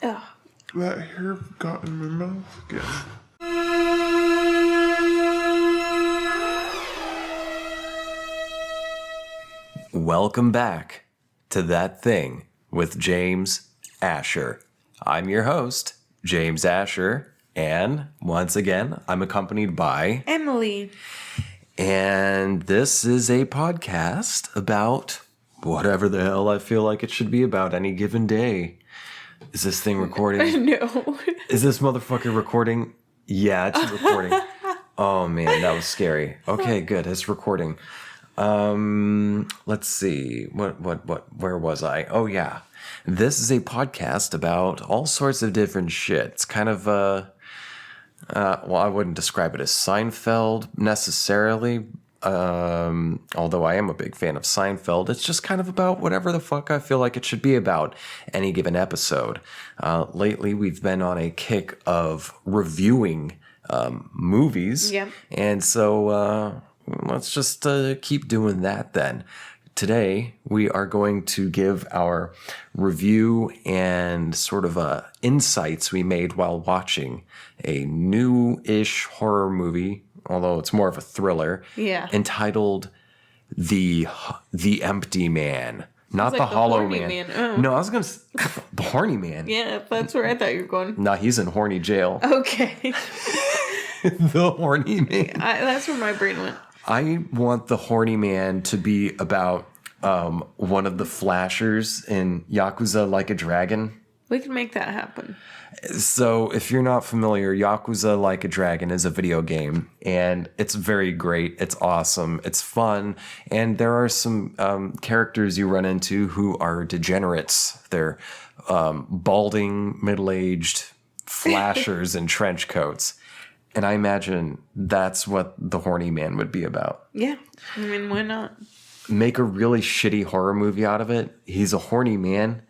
Ugh. That hair got in my mouth again. Welcome back to That Thing with James Asher. I'm your host, James Asher, and once again, I'm accompanied by Emily. And this is a podcast about whatever the hell I feel like it should be about any given day. Is this thing recording? No. Is this motherfucker recording? Yeah, it's recording. Oh man, that was scary. Okay, good. It's recording. Let's see. Where was I? Oh yeah. This is a podcast about all sorts of different shit. It's kind of well, I wouldn't describe it as Seinfeld necessarily. Although I am a big fan of Seinfeld, it's just kind of about whatever the fuck I feel like it should be about any given episode. Lately, we've been on a kick of reviewing movies. Yep. And so let's just keep doing that then. Today, we are going to give our review and sort of insights we made while watching a new-ish horror movie, although it's more of a thriller, entitled The Empty Man. Not the Hollow Man. Oh. No, I was going to say the Horny Man. Yeah, that's where I thought you were going. No, he's in horny jail. Okay. The Horny Man. That's where my brain went. I want the Horny Man to be about one of the flashers in Yakuza Like a Dragon. We can make that happen. So if you're not familiar, Yakuza Like a Dragon is a video game, and it's very great. It's awesome. It's fun. And there are some characters you run into who are degenerates. They're balding, middle-aged flashers in trench coats. And I imagine that's what the Horny Man would be about. Yeah. I mean, why not? Make a really shitty horror movie out of it. He's a horny man,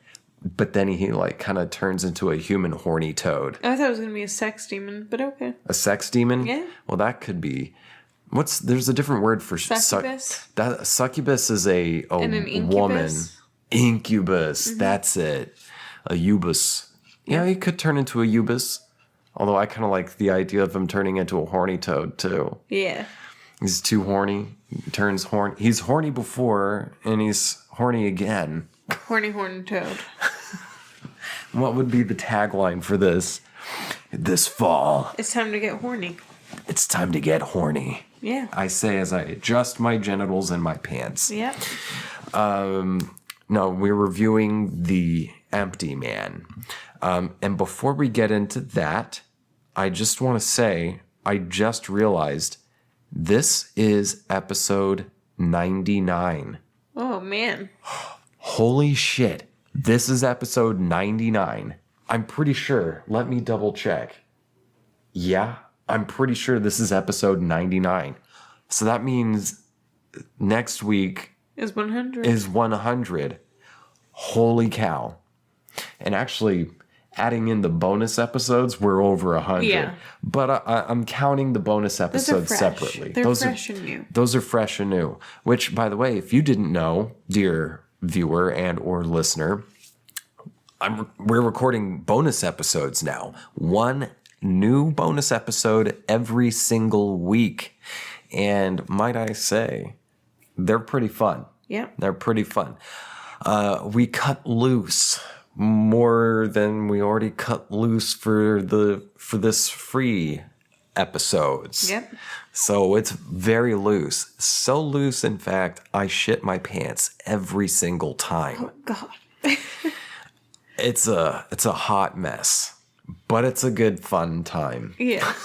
but then he like kind of turns into a human horny toad. I thought it was going to be a sex demon, but okay. A sex demon? Yeah. Well, that could be. There's a different word for succubus. Succubus is a and an incubus? woman. Incubus. Mm-hmm. That's it. A ubus. Yeah, he could turn into a ubus. Although I kind of like the idea of him turning into a horny toad, too. Yeah. He's too horny. He turns horny. He's horny before, and he's horny again. Horny horn toad. What would be the tagline for this? This fall. It's time to get horny. It's time to get horny. Yeah. I say as I adjust my genitals in my pants. Yeah. No, we're reviewing The Empty Man. And before we get into that, I just want to say, I just realized this is episode 99. Oh, man. Holy shit. This is episode 99. I'm pretty sure. Let me double check. Yeah, I'm pretty sure this is episode 99. So that means next week is 100. Is 100. Holy cow. And actually, adding in the bonus episodes, we're over 100. Yeah. But I'm counting the bonus episodes separately. They're fresh and new. Those are fresh and new. Which, by the way, if you didn't know, dear viewer and or listener, we're recording bonus episodes now. One new bonus episode every single week. And might I say, they're pretty fun. Yeah. They're pretty fun. We cut loose more than we already cut loose for this free episodes. Yep. So it's very loose. So loose, in fact, I shit my pants every single time. Oh God. It's a hot mess, but it's a good fun time. Yeah.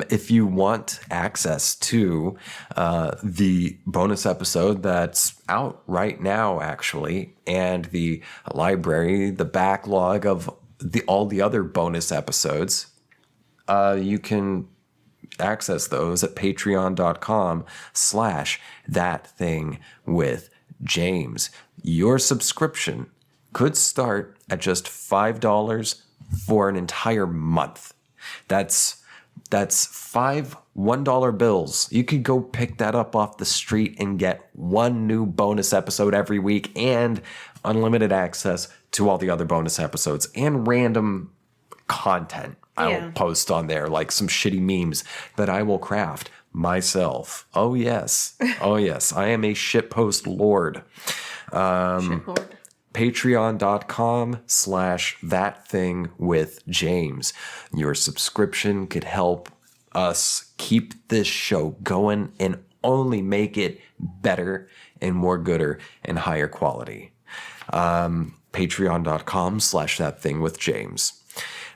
If you want access to the bonus episode that's out right now, actually, and the library, the backlog of all the other bonus episodes, you can access those at patreon.com/ThatThingWithJames. Your subscription could start at just $5 for an entire month. That's 5 $1 bills. You could go pick that up off the street and get one new bonus episode every week and unlimited access to all the other bonus episodes and random content I'll post on there, like some shitty memes that I will craft myself. Oh, yes. Oh, yes. I am a shitpost lord. Shitlord. Patreon.com/ThatThingWithJames. Your subscription could help us keep this show going and only make it better and more gooder and higher quality. Patreon.com/ThatThingWithJames.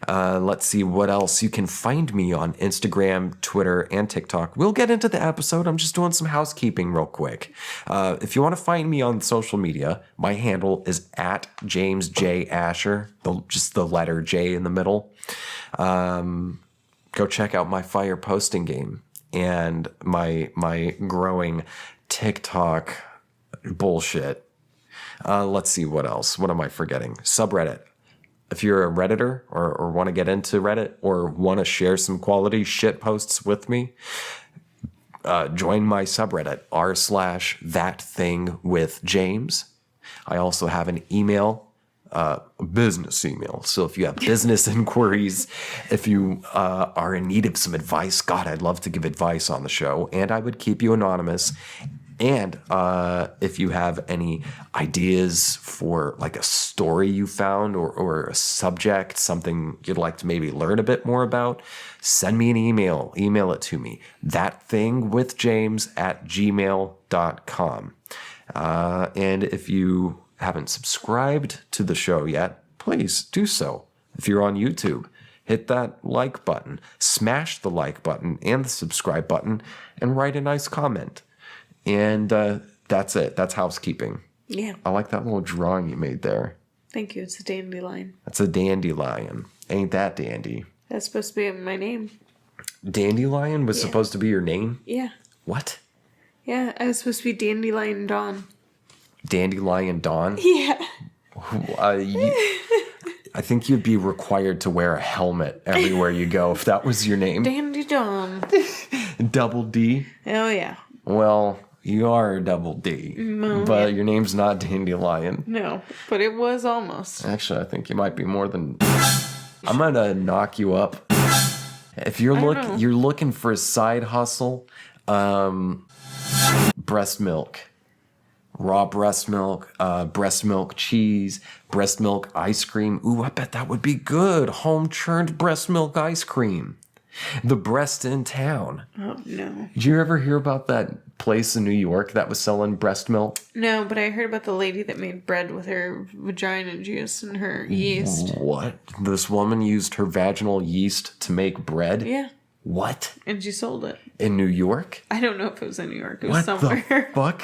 Let's see what else. You can find me on Instagram, Twitter, and TikTok. We'll get into the episode. I'm just doing some housekeeping real quick. If you want to find me on social media, my handle is at James J. Asher, just the letter J in the middle. Go check out my fire posting game and my growing TikTok bullshit. Let's see what else. What am I forgetting? Subreddit. If you're a Redditor or want to get into Reddit or want to share some quality shit posts with me, join my subreddit, r/ThatThingWithJames. I also have an email, business email. So if you have business inquiries, if you are in need of some advice, God, I'd love to give advice on the show, and I would keep you anonymous. And if you have any ideas for like a story you found or a subject, something you'd like to maybe learn a bit more about, send me an email. Email it to me, thatthingwithjames@gmail.com. And if you haven't subscribed to the show yet, please do so. If you're on YouTube, hit that like button, smash the like button and the subscribe button, and write a nice comment. And that's it. That's housekeeping. Yeah. I like that little drawing you made there. Thank you. It's a dandelion. That's a dandelion. Ain't that dandy? That's supposed to be my name. Dandelion was supposed to be your name? Yeah. What? Yeah, I was supposed to be Dandelion Dawn. Dandelion Dawn? Yeah. I think you'd be required to wear a helmet everywhere you go if that was your name. Dandy Dawn. Double D? Oh, yeah. Well, you are double D, but your name's not Dandelion. No, but it was almost. Actually, I think you might be more than... I'm gonna knock you up. If you're you're looking for a side hustle, breast milk. Raw breast milk cheese, breast milk ice cream. Ooh, I bet that would be good. Home churned breast milk ice cream. The breast in town. Oh, no. Did you ever hear about that place in New York that was selling breast milk? No, but I heard about the lady that made bread with her vagina juice and her yeast. What? This woman used her vaginal yeast to make bread? Yeah. What? And she sold it. In New York? I don't know if it was in New York. It was What somewhere. the fuck?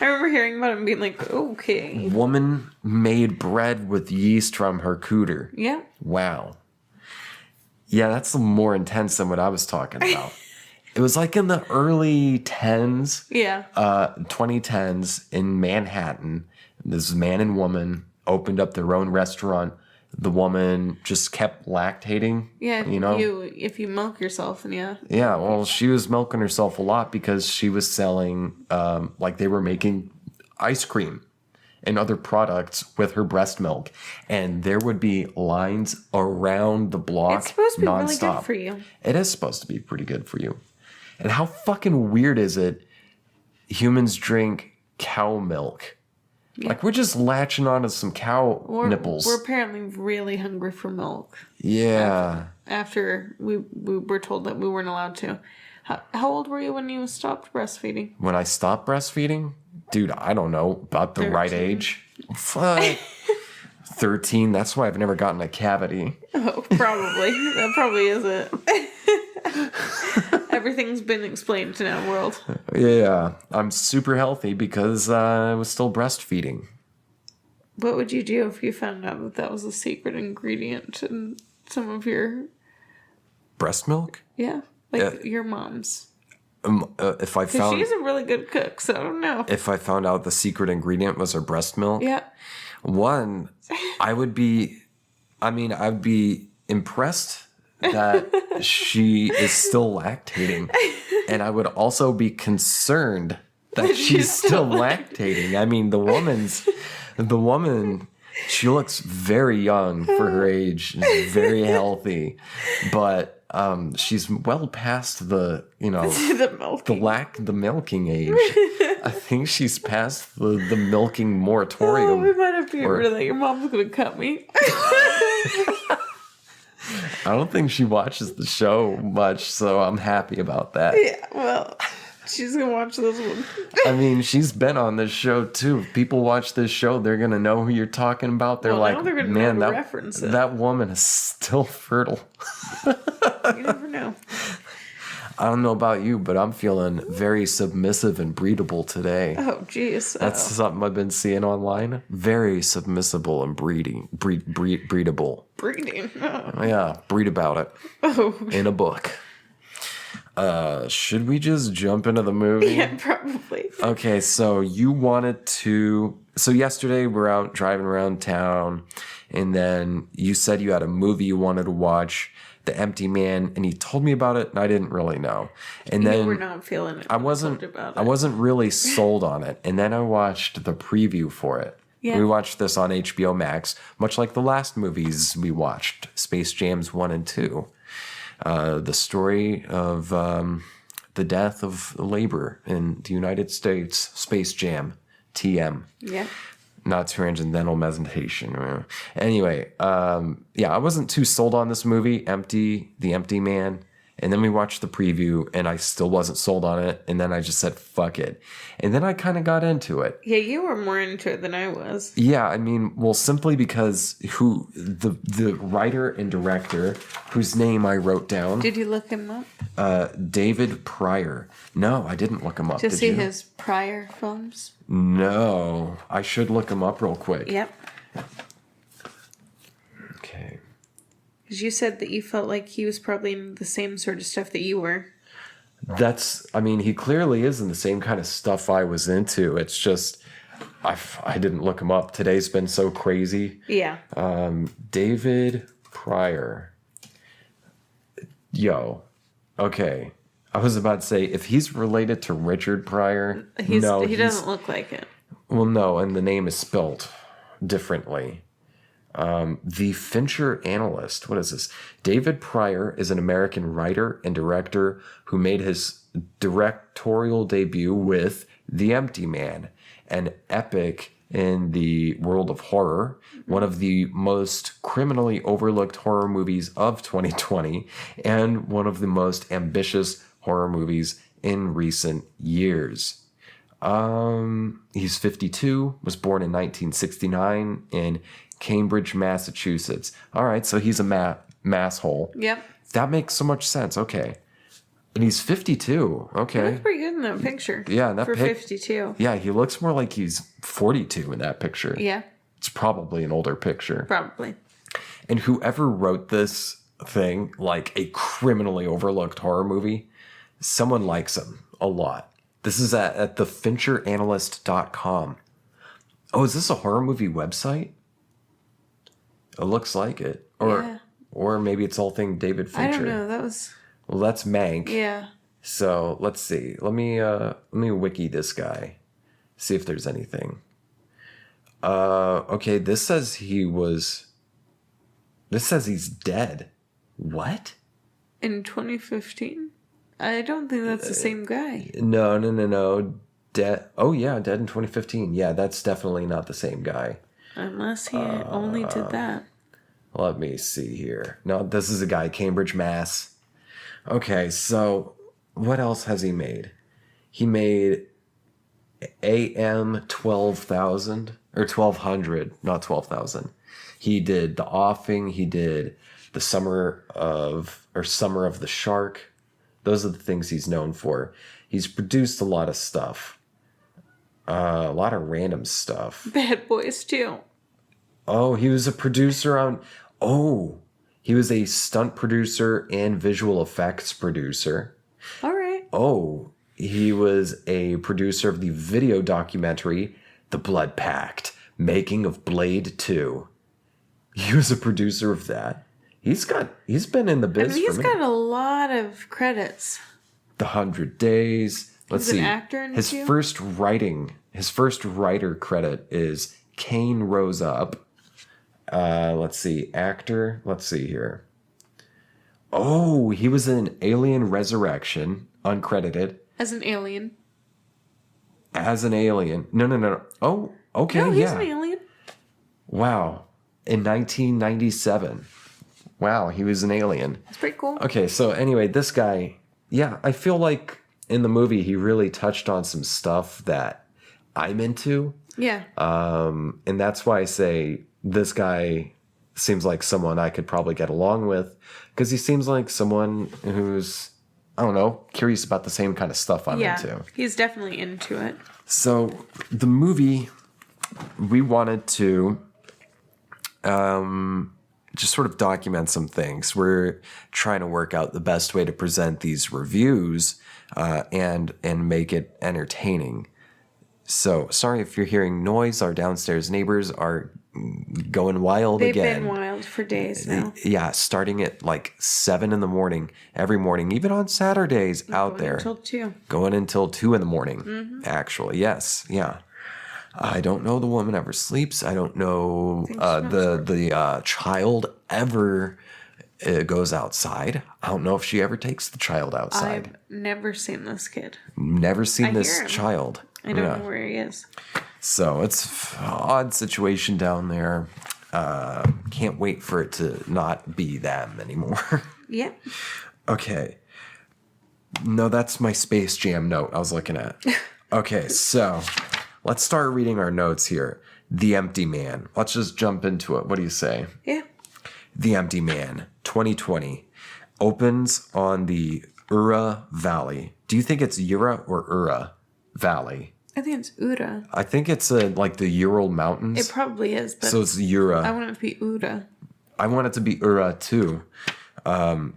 I remember hearing about it and being like, okay. Woman made bread with yeast from her cooter. Yeah. Wow. Yeah, that's more intense than what I was talking about. It was like in the early 10s, Yeah. 2010s in Manhattan. This man and woman opened up their own restaurant. The woman just kept lactating. Yeah. You know? If you milk yourself, and yeah. Yeah, well, she was milking herself a lot because she was selling, like they were making ice cream and other products with her breast milk. And there would be lines around the block It's supposed to be nonstop. really good for you. It is supposed to be pretty good for you. And how fucking weird is it humans drink cow milk? Yeah. Like, we're just latching onto some cow nipples. We're apparently really hungry for milk. Yeah. After we were told that we weren't allowed to. How old were you when you stopped breastfeeding? When I stopped breastfeeding? Dude, I don't know. About the 13. right age. Fuck. 13. That's why I've never gotten a cavity. Oh, probably. That probably is it. Everything's been explained now, world. Yeah. I'm super healthy because I was still breastfeeding. What would you do if you found out that that was a secret ingredient in some of your... Breast milk? Yeah. Like your mom's. If I Because found... she's a really good cook, so I don't know. If I found out the secret ingredient was her breast milk? Yeah. One, I'd be impressed that she is still lactating. And I would also be concerned that she's still lactating. I mean, the woman, she looks very young for her age, and very healthy, but she's well past the the milking age. I think she's past the milking moratorium. Oh, we might have to get rid of that. Your mom's gonna cut me. I don't think she watches the show much, so I'm happy about that. Yeah, well, she's gonna watch this one. I mean, she's been on this show too. If people watch this show, they're gonna know who you're talking about. They're like, they're man, know to reference it. that woman is still fertile. You never know. I don't know about you, but I'm feeling very submissive and breedable today. Oh, geez. That's something I've been seeing online. Very submissible and breedable. Breeding. Oh. Yeah, breed about it. Oh. In a book. Should we just jump into the movie? Yeah, probably. Okay, so you wanted to... So yesterday we're out driving around town, and then you said you had a movie you wanted to watch, The Empty Man, and you told me about it, and I didn't really know. And then we're not feeling it. I wasn't really sold on it, and then I watched the preview for it. Yeah. We watched this on HBO Max, much like the last movies we watched, Space Jams 1 and 2. The story of the death of labor in the United States, Space Jam, TM. Yeah. Not transcendental meditation. Anyway, I wasn't too sold on this movie, The Empty Man. And then we watched the preview, and I still wasn't sold on it. And then I just said, fuck it. And then I kind of got into it. Yeah, you were more into it than I was. Yeah, I mean, well, simply because the writer and director, whose name I wrote down. Did you look him up? David Pryor. No, I didn't look him up. To see his prior films? No, I should look him up real quick. Yep. Okay. Because you said that you felt like he was probably in the same sort of stuff that you were. He clearly is in the same kind of stuff I was into. It's just, I didn't look him up. Today's been so crazy. Yeah. David Pryor. Yo. Okay. I was about to say, if he's related to Richard Pryor, he doesn't look like it. Well, no, and the name is spelt differently. The Fincher Analyst. What is this? David Pryor is an American writer and director who made his directorial debut with The Empty Man, an epic in the world of horror, one of the most criminally overlooked horror movies of 2020, and one of the most ambitious horror movies in recent years. He's 52, was born in 1969 in Cambridge, Massachusetts. All right, so he's a masshole. Yep. That makes so much sense. Okay. And he's 52. Okay. He looks pretty good in that picture. Yeah, in that for 52. Yeah, he looks more like he's 42 in that picture. Yeah. It's probably an older picture. Probably. And whoever wrote this thing, like a criminally overlooked horror movie, someone likes him a lot. This is at thefincheranalyst.com. Oh, is this a horror movie website? It looks like it. Or maybe it's all thing David Fincher. I don't know. That was... Well, that's Mank. Yeah. So let's see. Let me wiki this guy. See if there's anything. Okay, this says he's dead. What? In 2015? I don't think that's the same guy. No. Dead. Oh yeah, dead in 2015. Yeah, that's definitely not the same guy. Unless he only did that. Let me see here. No, this is a guy, Cambridge, Mass. Okay, so what else has he made? He made AM 12,000 or 1,200, not 12,000. He did The Offing. He did the Summer of the Shark. Those are the things he's known for. He's produced a lot of stuff. A lot of random stuff. Bad Boys too. Oh, he was a producer on... Oh, he was a stunt producer and visual effects producer. All right. Oh, he was a producer of the video documentary, The Blood Pact, Making of Blade 2. He was a producer of that. He's been in the biz for me. He's got a lot of credits. The 100 Days, Let's He's see. an actor in his two? first writer credit is Kane Rose Up. Let's see. Actor. Let's see here. Oh, he was in Alien Resurrection, uncredited. As an alien. As an alien. No. Oh, okay, No, he's yeah. an alien. Wow. In 1997. Wow, he was an alien. That's pretty cool. Okay, so anyway, this guy, yeah, I feel like in the movie he really touched on some stuff that I'm into. Yeah. And that's why I say this guy seems like someone I could probably get along with, because he seems like someone who's, I don't know, curious about the same kind of stuff I'm into. He's definitely into it. So the movie, we wanted to just sort of document some things. We're trying to work out the best way to present these reviews and make it entertaining. So sorry if you're hearing noise. Our downstairs neighbors are going wild again. They've been wild for days now. Yeah, starting at like 7 a.m. every morning, even on Saturdays out there. Until 2. Going until 2 a.m, actually. Yes, yeah. I don't know the woman ever sleeps. I don't know the child ever goes outside. I don't know if she ever takes the child outside. I've never seen this kid. Never seen I this hear him. child. I don't know where he is. So it's an odd situation down there. Can't wait for it to not be them anymore. Yeah. Okay. No, that's my Space Jam note I was looking at. Okay, so let's start reading our notes here. The Empty Man. Let's just jump into it. What do you say? Yeah. The Empty Man, 2020, opens on the Ura Valley. Do you think it's Ura or Ura Valley? I think it's Ura. I think it's like the Ural Mountains. It probably is, but So it's Ura. I want it to be Ura. I want it to be Ura too. The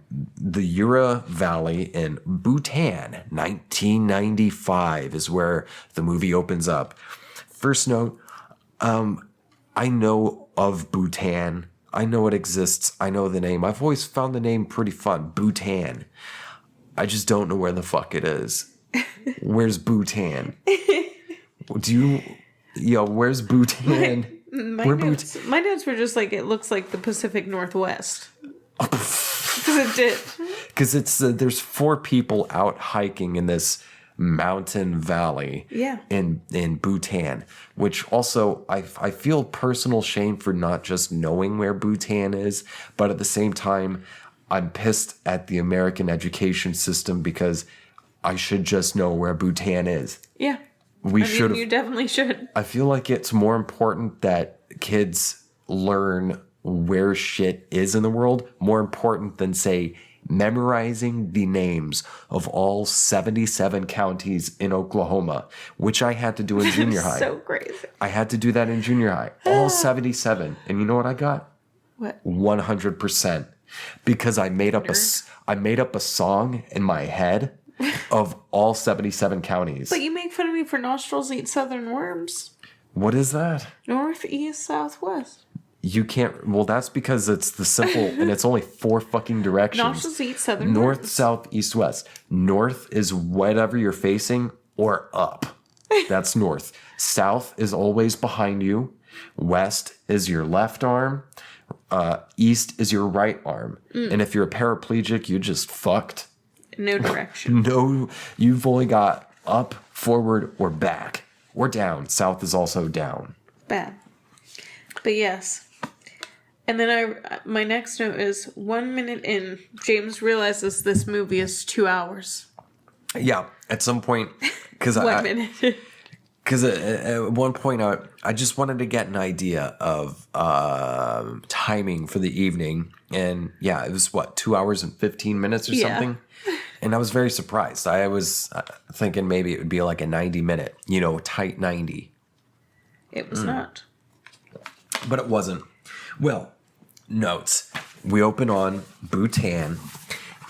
Ura Valley in Bhutan, 1995 is where the movie opens up. First note, I know of Bhutan. I know it exists. I know the name. I've always found the name pretty fun. Bhutan. I just don't know where the fuck it is. Where's Bhutan? Where's Bhutan? My notes were just like, it looks like the Pacific Northwest. Because it did. Because it's there's 4 people out hiking in this mountain valley in Bhutan, which also I feel personal shame for not just knowing where Bhutan is, but at the same time I'm pissed at the American education system because I should just know where Bhutan is. Yeah. You definitely should. I feel like it's more important that kids learn where shit is in the world, more important than, say, memorizing the names of all 77 counties in Oklahoma, which I had to do in junior high. So crazy. I had to do that in junior high. All 77. And you know what I got? What? 100%. Because I made up a song in my head of all 77 counties. But you make fun of me for nostrils eat southern worms. What is that? North, east, southwest. You can't. Well, that's because it's the simple, and it's only 4 fucking directions. Nostrils eat southern North, worms. south, east, west. North is whatever you're facing or up. That's north. South is always behind you. West is your left arm. East is your right arm. And if you're a paraplegic, you just fucked. No direction. No, you've only got up, forward, or back. Or down. South is also down. Bad. But yes. And then my next note is 1 minute in, James realizes this movie is 2 hours. Yeah, at some point, because What minute? Because at one point, I just wanted to get an idea of timing for the evening. And yeah, it was 2 hours and 15 minutes or something. And I was very surprised. I was thinking maybe it would be like a 90-minute, tight 90. It was not. But it wasn't. Well, notes. We open on Bhutan,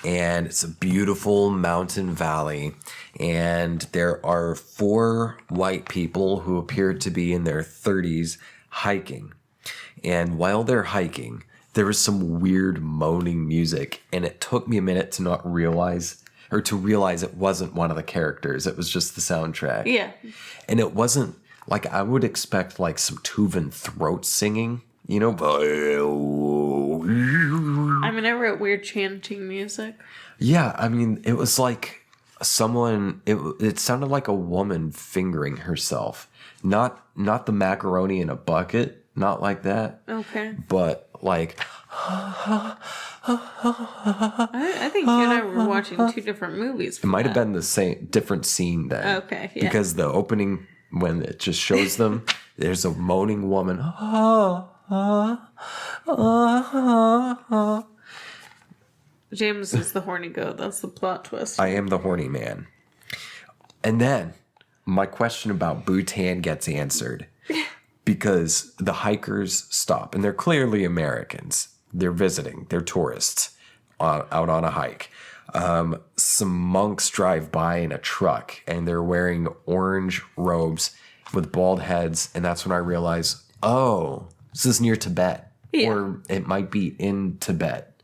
and it's a beautiful mountain valley. And there are 4 white people who appear to be in their 30s hiking. And while they're hiking, there was some weird moaning music. And it took me a minute to not realize, or to realize it wasn't one of the characters. It was just the soundtrack. Yeah. And it wasn't like I would expect like some Tuvan throat singing, you know? I mean, I wrote weird chanting music. Yeah, I mean, it was like someone, it sounded like a woman fingering herself. Not the macaroni in a bucket, not like that. Okay. But like I think you and I were watching two different movies. it might have been the same different scene then. Okay, yeah. Because the opening when it just shows them, there's a moaning woman. James is the horny goat. That's the plot twist. I am the horny man. And then my question about Bhutan gets answered because the hikers stop, and they're clearly Americans. They're visiting, they're tourists out on a hike. Some monks drive by in a truck, and they're wearing orange robes with bald heads, and that's when I realize, oh, this is near Tibet. Yeah. Or it might be in Tibet.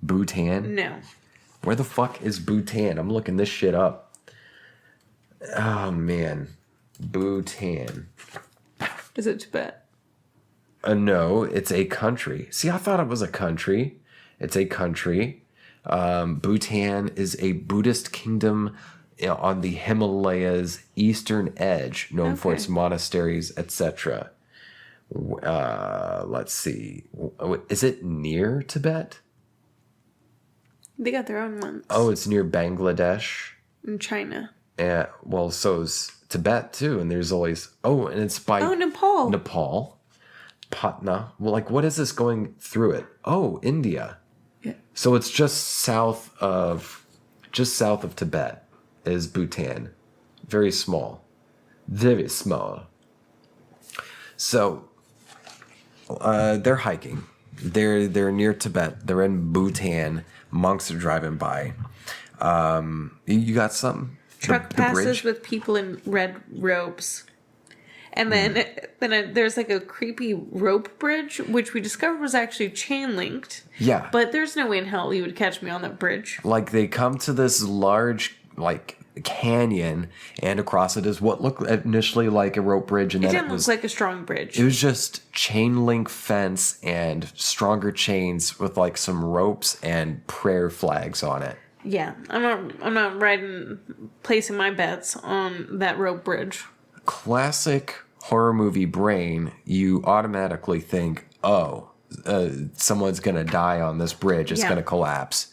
Bhutan? No. Where the fuck is Bhutan? I'm looking this shit up. Oh, man. Bhutan. Is it Tibet? No, it's a country. See, I thought it was a country. It's a country. Bhutan is a Buddhist kingdom on the Himalayas' eastern edge, known for its monasteries, etc. Let's see. Is it near Tibet? They got their own ones. Oh, it's near Bangladesh. In China. Well, so is Tibet too, and there's always and it's by Nepal. Nepal, Patna. Well, like what is this going through it? Oh, India. Yeah. So it's just south of Tibet is Bhutan, very small, very small. So they're hiking. They're near Tibet. They're in Bhutan. Monks are driving by. You got something? Truck The passes bridge? with people in red robes. And then, there's like a creepy rope bridge, which we discovered was actually chain linked. Yeah. But there's no way in hell you would catch me on that bridge. Like they come to this large like canyon, and across it is what looked initially like a rope bridge, and It then didn't look like a strong bridge. it was just chain link fence and stronger chains with like some ropes and prayer flags on it. Yeah, I'm not placing my bets on that rope bridge. Classic horror movie brain, you automatically think, someone's gonna die on this bridge, it's gonna collapse.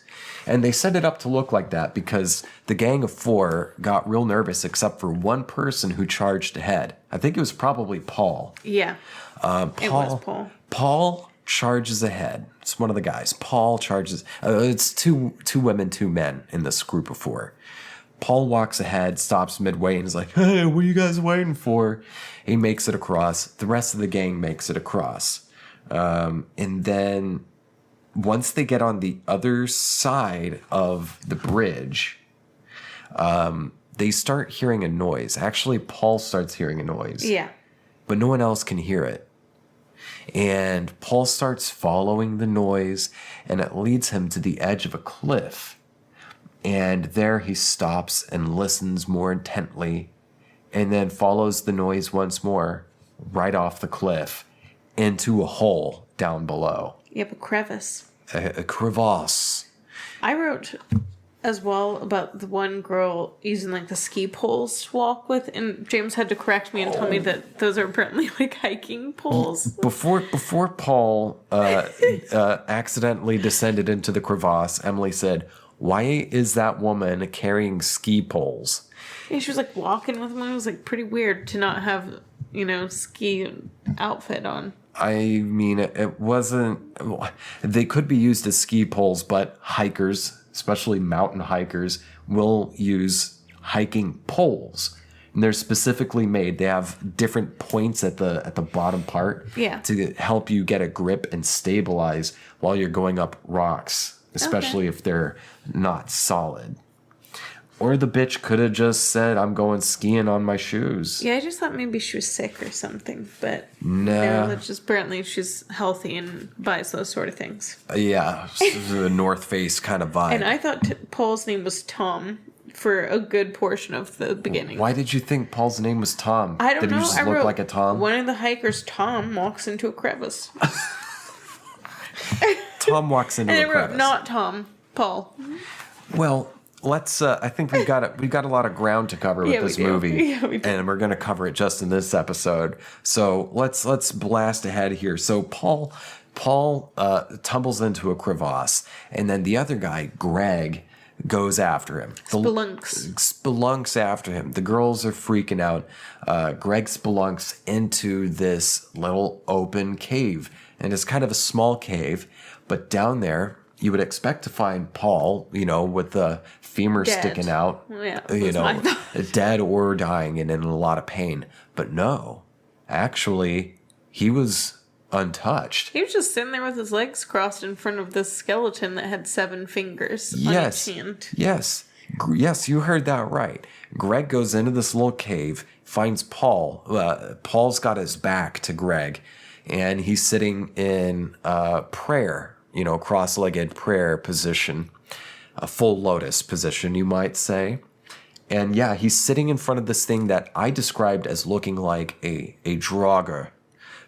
And they set it up to look like that because the gang of four got real nervous except for one person who charged ahead. I think it was probably Paul. Yeah, it was Paul. Paul charges ahead. It's one of the guys. Paul charges. It's two women, two men in this group of four. Paul walks ahead, stops midway, and is like, "Hey, what are you guys waiting for?" He makes it across. The rest of the gang makes it across. And then once they get on the other side of the bridge, they start hearing a noise. Actually, Paul starts hearing a noise. Yeah. But no one else can hear it. And Paul starts following the noise, and it leads him to the edge of a cliff. And there he stops and listens more intently, and then follows the noise once more, right off the cliff, into a hole down below. Yep, a crevice. A crevasse. I wrote as well about the one girl using like the ski poles to walk with, and James had to correct me and tell me that those are apparently like hiking poles. Before Paul accidentally descended into the crevasse, Emily said, "Why is that woman carrying ski poles?" Yeah, she was like walking with them. It was like pretty weird to not have, ski outfit on. I mean, it wasn't... They could be used as ski poles, but hikers, especially mountain hikers, will use hiking poles. And they're specifically made. They have different points at the bottom part to help you get a grip and stabilize while you're going up rocks, especially if they're not solid. Or the bitch could have just said, I'm going skiing on my shoes. Yeah, I just thought maybe she was sick or something, but Nah. no, that's just apparently she's healthy and buys those sort of things. Yeah, the North Face kind of vibe. And I thought Paul's name was Tom for a good portion of the beginning. Why did you think Paul's name was Tom? I don't Did know. he just I look wrote, like a Tom? One of the hikers, Tom, walks into a crevice. Tom walks into And a I wrote, crevice. not Tom, Paul. Well, let's. I think we've got a lot of ground to cover with Yeah, we this do. movie, Yeah, we do. and we're going to cover it just in this episode. So let's blast ahead here. So Paul tumbles into a crevasse, and then the other guy, Greg, goes after him. Spelunks after him. The girls are freaking out. Greg spelunks into this little open cave, and it's kind of a small cave, but down there you would expect to find Paul, with the femur Dead. sticking out, Yeah, that's my thought. dead or dying and in a lot of pain. But no, actually, he was untouched. He was just sitting there with his legs crossed in front of this skeleton that had 7 fingers Yes. on each hand. Yes. Yes, you heard that right. Greg goes into this little cave, finds Paul. Paul's got his back to Greg, and he's sitting in prayer, cross-legged prayer position, a full lotus position, you might say. And yeah, he's sitting in front of this thing that I described as looking like a Draugr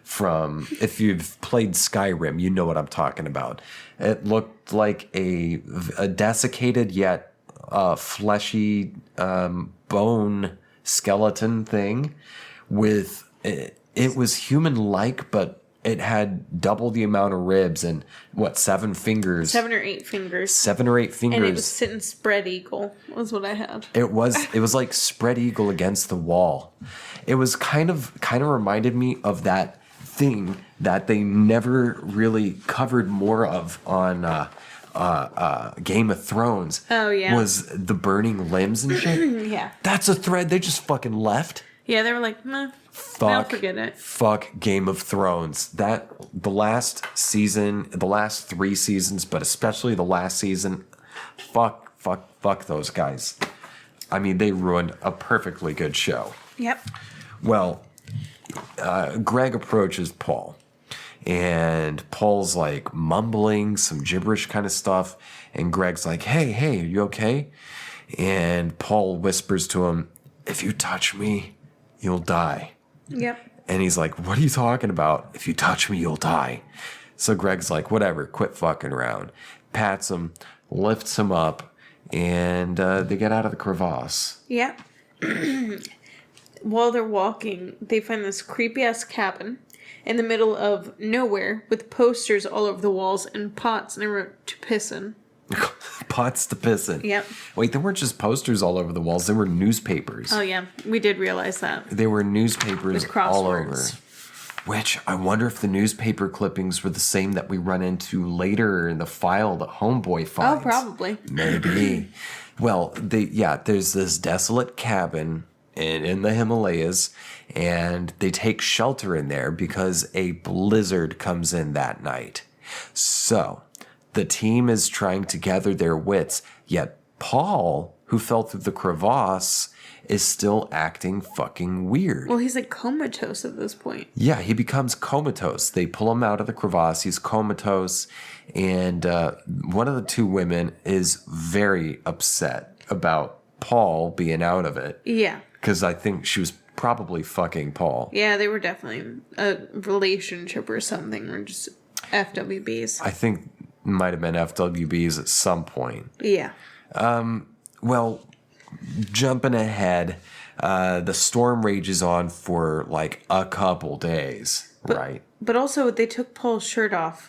from, if you've played Skyrim, you know what I'm talking about. It looked like a desiccated yet fleshy bone skeleton thing with, it was human-like, but it had double the amount of ribs and 7 fingers? 7 or 8 fingers. 7 or 8 fingers. And it was sitting spread eagle, was what I had. It was like spread eagle against the wall. It was kind of reminded me of that thing that they never really covered more of on Game of Thrones. Oh, yeah. Was the burning limbs and shit. Yeah. That's a thread they just fucking left. Yeah, they were like, meh. Fuck. forget it. Fuck Game of Thrones. The last season, the last 3 seasons, but especially the last season, fuck those guys. I mean, they ruined a perfectly good show. Yep. Well, Greg approaches Paul, and Paul's like mumbling some gibberish kind of stuff, and Greg's like, hey, are you okay? And Paul whispers to him, if you touch me, you'll die. Yep. And he's like, what are you talking about? If you touch me, you'll die. So Greg's like, whatever, quit fucking around. Pats him, lifts him up, and they get out of the crevasse. Yep. While they're walking, they find this creepy-ass cabin in the middle of nowhere with posters all over the walls and pots, and they wrote, to piss in. Pots to piss in. Yep. Wait, there weren't just posters all over the walls. There were newspapers. Oh, yeah. We did realize that. There were newspapers With all over. crosswords. Which, I wonder if the newspaper clippings were the same that we run into later in the file that Homeboy finds. Oh, probably. Maybe. Well, there's this desolate cabin in the Himalayas, and they take shelter in there because a blizzard comes in that night. So, the team is trying to gather their wits, yet Paul, who fell through the crevasse, is still acting fucking weird. Well, he's like comatose at this point. Yeah, he becomes comatose. They pull him out of the crevasse. He's comatose. And one of the 2 women is very upset about Paul being out of it. Yeah. Because I think she was probably fucking Paul. Yeah, they were definitely a relationship or something, or just FWBs. I think might have been FWBs at some point. Yeah. Well, jumping ahead, the storm rages on for like a couple days, right? But also, they took Paul's shirt off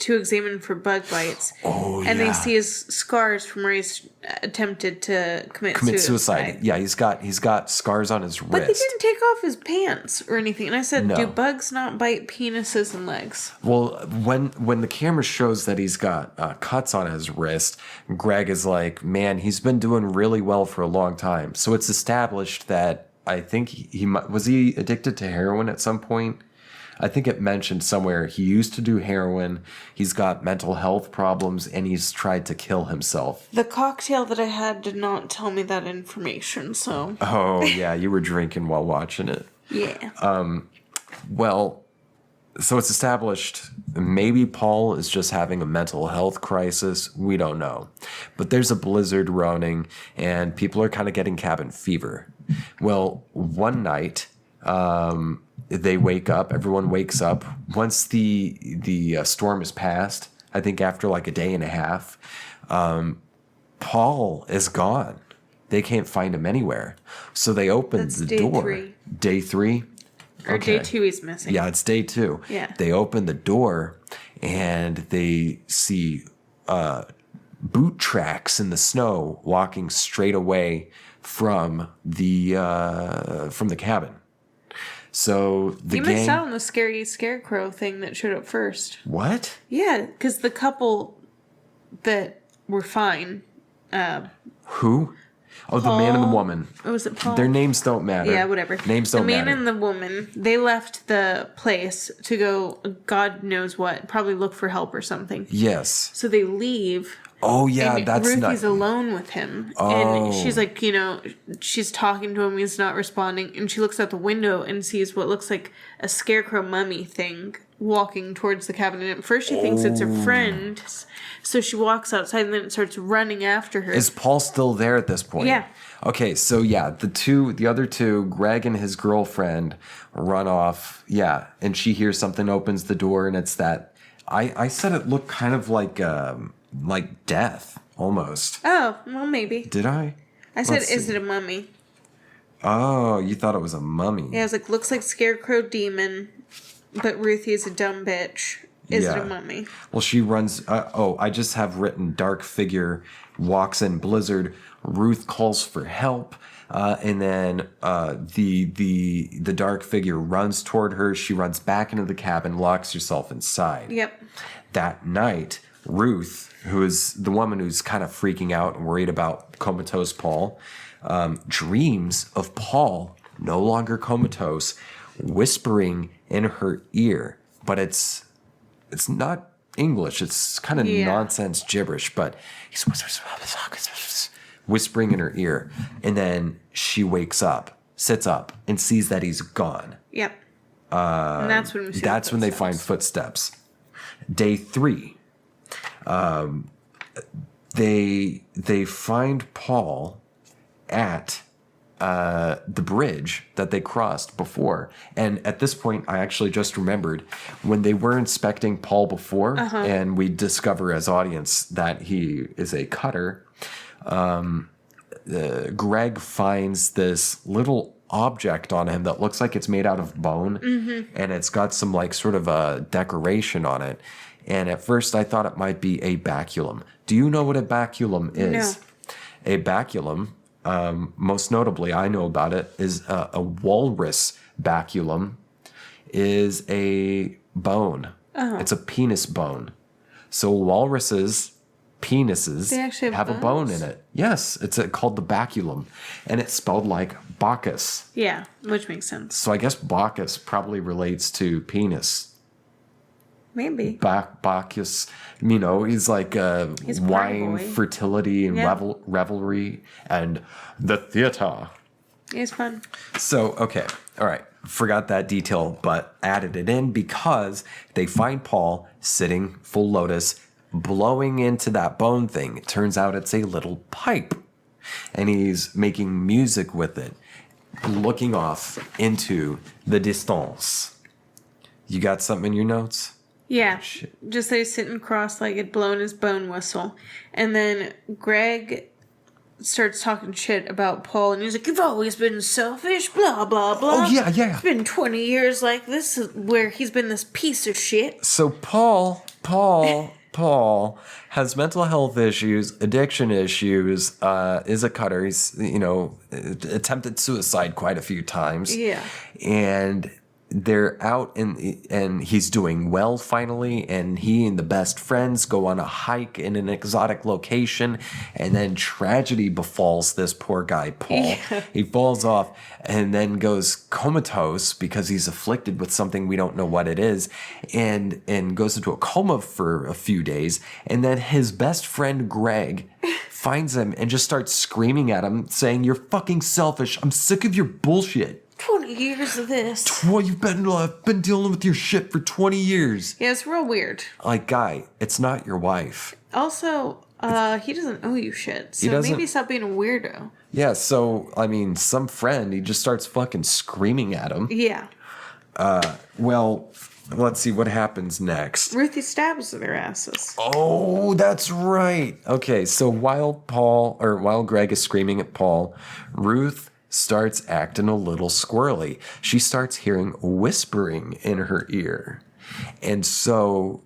to examine for bug bites. Oh, and yeah. they see his scars from where he's attempted to commit Suicide. Yeah, he's got scars on his But they wrist. didn't take off his pants or anything. And I said, No. do bugs not bite penises and legs? Well, when the camera shows that he's got cuts on his wrist, Greg is like, man, he's been doing really well for a long time. So it's established that I think was he addicted to heroin at some point? I think it mentioned somewhere he used to do heroin, he's got mental health problems, and he's tried to kill himself. The cocktail that I had did not tell me that information, so... Oh, yeah, you were drinking while watching it. Yeah. Well, so it's established maybe Paul is just having a mental health crisis. We don't know. But there's a blizzard running, and people are kind of getting cabin fever. Well, one night, they wake up. Everyone wakes up. Once the storm is past, I think after like a day and a half, Paul is gone. They can't find him anywhere. So they open That's the day door. 3. Day 3? Or day 2 he's missing. Yeah, it's day 2. Yeah. They open the door and they see boot tracks in the snow walking straight away from the cabin. So the You gang... missed out on the scary scarecrow thing that showed up first. What? Yeah, because the couple that were fine... Who? Oh, the man and the woman. Or was it Paul? Their names don't matter. Yeah, whatever. Names don't matter. The man and the woman, they left the place to go, God knows what, probably look for help or something. Yes. So they leave. Oh, yeah, and that's Ruthie's not... alone with him. Oh. And she's like, she's talking to him, he's not responding. And she looks out the window and sees what looks like a scarecrow mummy thing walking towards the cabin. And at first she thinks it's her friend. So she walks outside and then it starts running after her. Is Paul still there at this point? Yeah. Okay, so yeah, the other two, Greg and his girlfriend, run off. Yeah, and she hears something, opens the door, and it's that. I said it looked kind of like death almost. Oh, well, maybe. Did I? I said, Let's is see. it a mummy? Oh, you thought it was a mummy? Yeah, I was like, looks like scarecrow demon, but Ruthie is a dumb bitch. Is it Yeah. a mummy? Well, she runs. I just have written dark figure walks in blizzard. Ruth calls for help, and then the dark figure runs toward her. She runs back into the cabin, locks herself inside. Yep. That night, Ruth, who is the woman who's kind of freaking out and worried about comatose Paul, dreams of Paul, no longer comatose, whispering in her ear, but it's not English. It's kind of nonsense gibberish, but he's whispering in her ear. And then she wakes up, sits up, and sees that he's gone. Yep. And that's when we see That's the when they footsteps. find footsteps. Day 3, they find Paul at the bridge that they crossed before. And at this point, I actually just remembered when they were inspecting Paul before, and we discover as audience that he is a cutter. Greg finds this little object on him that looks like it's made out of bone, and it's got some like sort of a decoration on it. And at first, I thought it might be a baculum. Do you know what a baculum is? No. A baculum. Most notably, I know about it, is a walrus baculum is a bone. It's a penis bone. So walruses, penises, They actually have a bone bones? in it. Yes, it's called the baculum. And it's spelled like Bacchus. Yeah, which makes sense. So I guess Bacchus probably relates to penis. Maybe. Bacchus, he's like He's a party wine, boy. fertility, and Yeah. revelry, and the theater. It's fun. So, okay, all right, forgot that detail, but added it in because they find Paul sitting full lotus, blowing into that bone thing. It turns out it's a little pipe, and he's making music with it, looking off into the distance. You got something in your notes? Yeah, just that he's sitting cross-legged, blowing his bone whistle. And then Greg starts talking shit about Paul, and he's like, you've always been selfish, blah, blah, blah. Oh, yeah. It's been 20 years like this, where he's been this piece of shit. So Paul has mental health issues, addiction issues, is a cutter. He's, attempted suicide quite a few times. Yeah. And they're out and he's doing well finally, and he and the best friends go on a hike in an exotic location, and then tragedy befalls this poor guy Paul. Yeah. He falls off and then goes comatose because he's afflicted with something we don't know what it is, and goes into a coma for a few days, and then his best friend Greg finds him and just starts screaming at him saying, "You're fucking selfish. I'm sick of your bullshit. 20 years of this. Well, you've been dealing with your shit for 20 years. Yeah, it's real weird. Like, guy, it's not your wife. Also, he doesn't owe you shit. So doesn't- maybe stop being a weirdo. Yeah, so, I mean, some friend, he just starts fucking screaming at him. Yeah. Well, let's see what happens next. Ruthie stabs their asses. Oh, that's right. Okay, so while Greg is screaming at Paul, Ruth starts acting a little squirrely. She starts hearing whispering in her ear. And so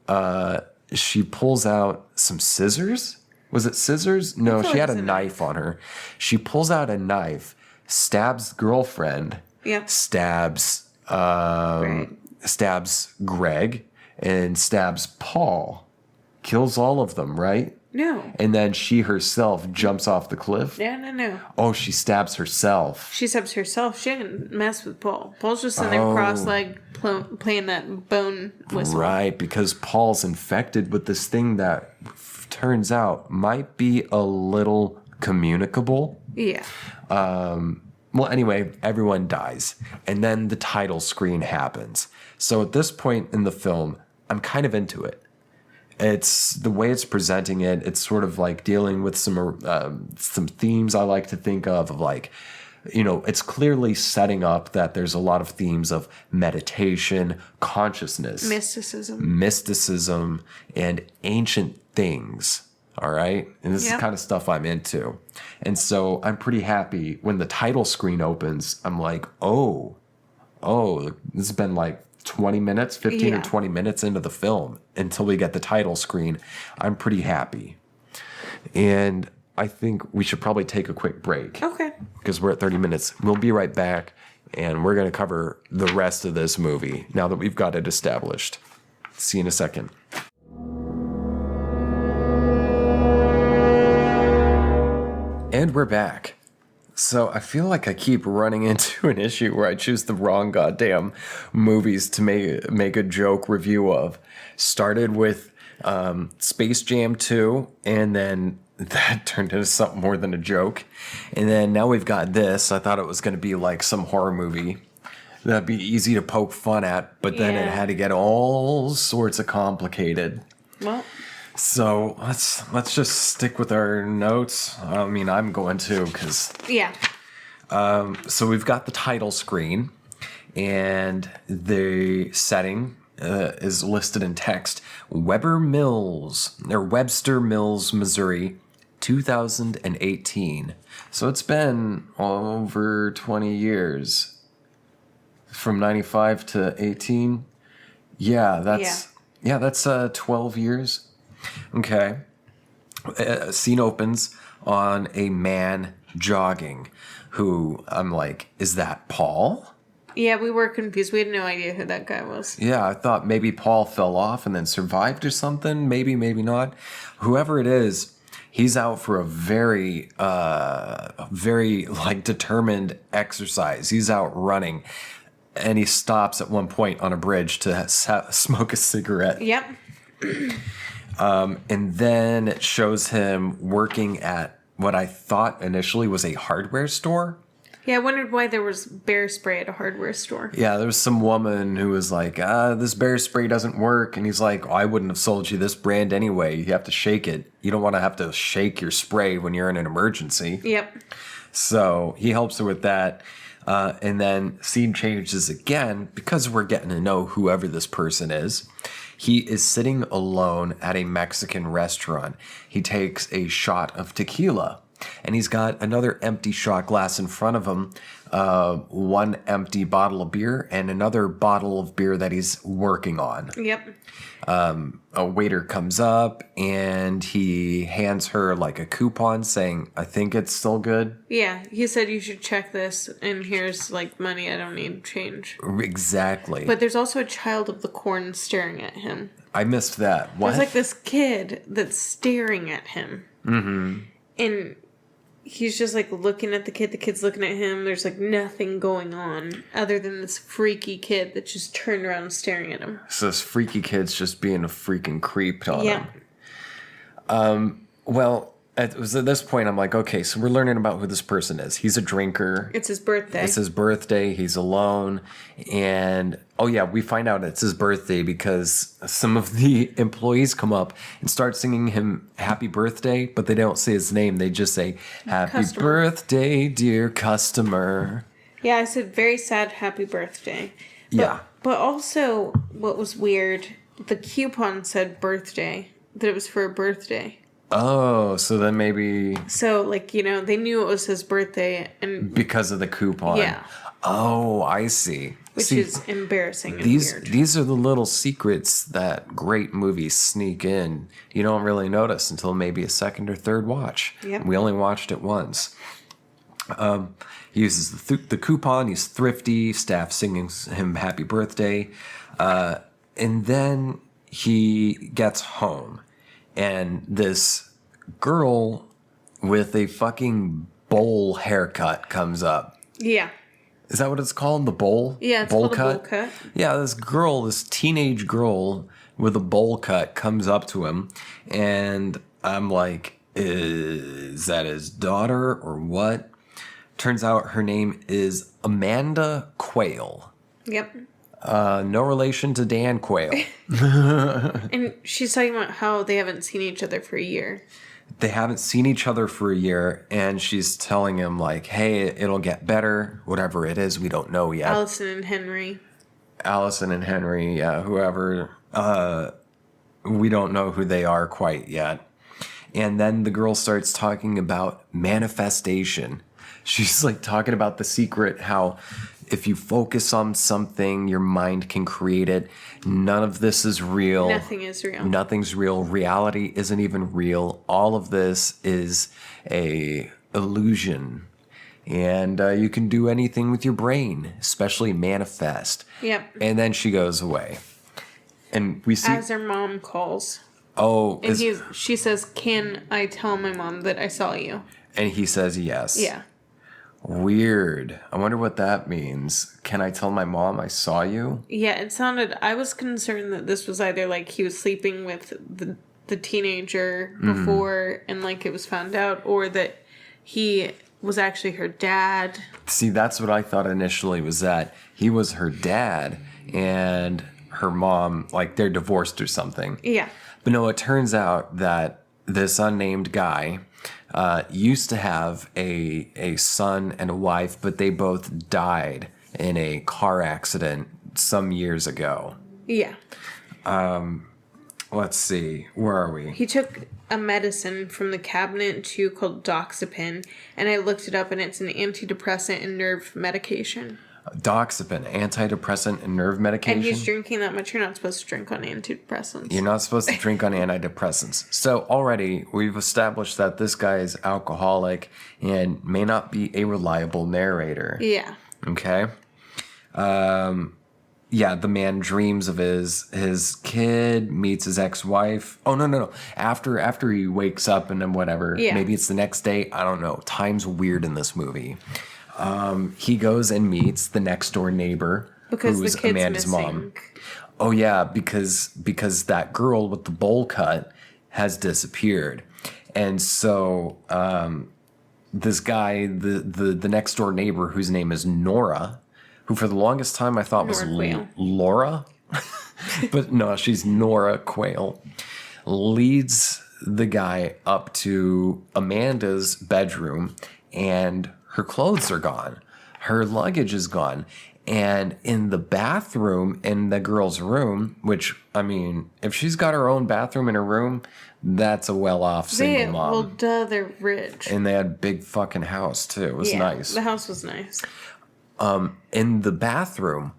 she pulls out some scissors. Was it scissors? No, she had a knife on her. She pulls out a knife, stabs girlfriend, Yep. stabs Right. stabs Greg, and stabs Paul. Kills all of them, right? No. And then she herself jumps off the cliff. No. Oh, she stabs herself. She stabs herself. She didn't mess with Paul. Paul's just sitting there cross-legged playing that bone whistle. Right, because Paul's infected with this thing that turns out might be a little communicable. Yeah. Well, anyway, everyone dies. And then the title screen happens. So at this point in the film, I'm kind of into it. It's the way it's presenting it. It's sort of like dealing with some themes I like to think of like, you know, it's clearly setting up that there's a lot of themes of meditation, consciousness, mysticism, and ancient things. All right. And this is the kind of stuff I'm into. And so I'm pretty happy when the title screen opens. I'm like, oh, this has been like 20 minutes, 15 or 20 minutes into the film until we get the title screen. I'm pretty happy. And I think we should probably take a quick break. Okay. Because we're at 30 minutes. We'll be right back, and we're going to cover the rest of this movie now that we've got it established. See you in a second. And we're back. So I feel like I keep running into an issue where I choose the wrong goddamn movies to make a joke review of. Started with Space Jam 2, and then that turned into something more than a joke. And then now we've got this. I thought it was going to be like some horror movie that'd be easy to poke fun at, but then it had to get all sorts of complicated. Well, so let's just stick with our notes. I mean, I'm going to because so we've got the title screen, and the setting is listed in text: Webster Mills, Missouri, 2018. So it's been over 20 years from 95 to 18. Yeah, that's 12 years. Okay. Scene opens on a man jogging who I'm like, is that Paul? yeah, we were confused. We had no idea who that guy was. Yeah, I thought maybe Paul fell off and then survived or something. Maybe not. Whoever it is, he's out for a very like determined exercise. He's out running, and he stops at one point on a bridge to smoke a cigarette. Yep. And then it shows him working at what I thought initially was a hardware store. Yeah, I wondered why there was bear spray at a hardware store. Yeah, there was some woman who was like, this bear spray doesn't work. And he's like, I wouldn't have sold you this brand anyway. You have to shake it. You don't want to have to shake your spray when you're in an emergency. Yep. So he helps her with that. And then scene changes again because we're getting to know whoever this person is. He is sitting alone at a Mexican restaurant. He takes a shot of tequila. and he's got another empty shot glass in front of him, one empty bottle of beer, and another bottle of beer that he's working on. Yep. A waiter comes up and he hands her like a coupon saying, I think it's still good. Yeah, he said you should check this, and here's like money. I don't need change. Exactly. But there's also a child of the corn staring at him. I missed that. What? There's like this kid that's staring at him. Mm-hmm. And he's just like looking at the kid. The kid's looking at him. There's like nothing going on other than this freaky kid that just turned around and staring at him. So this freaky kid's just being a freaking creep on Yeah. him. Well, it was at this point I'm like, okay, so we're learning about who this person is. He's a drinker. It's his birthday. It's his birthday. He's alone. And, oh yeah, we find out it's his birthday because some of the employees come up and start singing him happy birthday, but they don't say his name. They just say, happy Customer. birthday, dear customer. Yeah, I said very sad happy birthday. But, Yeah. But also, what was weird, the coupon said birthday, that it was for a birthday. Oh, so then maybe So, like, you know, they knew it was his birthday, and because of the coupon. Yeah. Oh, I see. which See, is embarrassing and These weird. these are the little secrets that great movies sneak in. You don't really notice until maybe a second or third watch. Yep. We only watched it once. He uses the coupon. He's thrifty. Staff singing him happy birthday. And then he gets home. And this girl with a fucking bowl haircut comes up. Yeah. Is that what it's called? The bowl? Yeah, it's called a bowl cut. Yeah, this girl, this teenage girl with a bowl cut comes up to him. And I'm like, is that his daughter or what? Turns out her name is Amanda Quayle. Yep. No relation to Dan Quayle. And she's talking about how they haven't seen each other for a year. They haven't seen each other for a year, and she's telling him, like, hey, it'll get better, whatever it is, we don't know yet. Allison and Henry. Allison and Henry, yeah, whoever, we don't know who they are quite yet. And then the girl starts talking about manifestation. She's like talking about the secret, how if you focus on something, your mind can create it. None of this is real. Nothing is real. Nothing's real. Reality isn't even real. All of this is a illusion. And you can do anything with your brain, especially manifest. Yep. And then she goes away. And we see... As her mom calls. Oh, And she says, can I tell my mom that I saw you? and he says yes. Yeah. Weird. I wonder what that means. Can I tell my mom I saw you? Yeah, it sounded... I was concerned that this was either like he was sleeping with the teenager before and like it was found out, or that he was actually her dad. See, that's what I thought initially, was that he was her dad and her mom, like they're divorced or something. Yeah. But no, it turns out that this unnamed guy used to have a son and a wife, but they both died in a car accident some years ago. Yeah. Let's see, where are we? He took a medicine from the cabinet too called Doxepin, and I looked it up, and it's an antidepressant and nerve medication. Doxepin, antidepressant and nerve medication. And he's drinking that much. You're not supposed to drink on antidepressants. You're not supposed to drink on antidepressants. So already we've established that this guy is alcoholic and may not be a reliable narrator. Yeah. Okay. Yeah, the man dreams of his kid, meets his ex-wife. Oh, no. After he wakes up and then whatever. Yeah. Maybe it's the next day. I don't know. Time's weird in this movie. He goes and meets the next door neighbor, Because who's the kid's Amanda's missing. mom. Oh yeah, because that girl with the bowl cut has disappeared, and so this guy, the next door neighbor, whose name is Nora, who for the longest time I thought was Nora Quayle. Laura, but no, she's Nora Quayle, leads the guy up to Amanda's bedroom, and her clothes are gone. Her luggage is gone. And in the bathroom, in the girl's room, which, I mean, if she's got her own bathroom in her room, that's a well-off single mom. Well, duh, they're rich. And they had a big fucking house, too. It was nice. The house was nice. In the bathroom,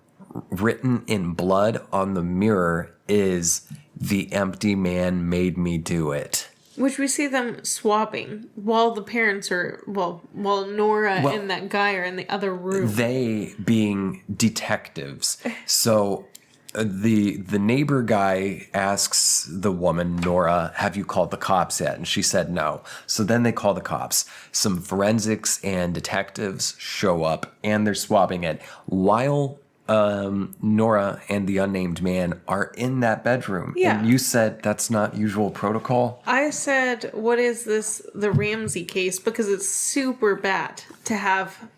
written in blood on the mirror is "The empty man made me do it." Which we see them swapping while the parents are, while Nora and that guy are in the other room. They being detectives. So the neighbor guy asks the woman, Nora, have you called the cops yet? And she said no. So then they call the cops. Some forensics and detectives show up and they're swapping it while Nora and the unnamed man are in that bedroom. Yeah. And you said that's not usual protocol? I said, what is this, the Ramsey case? Because it's super bad to have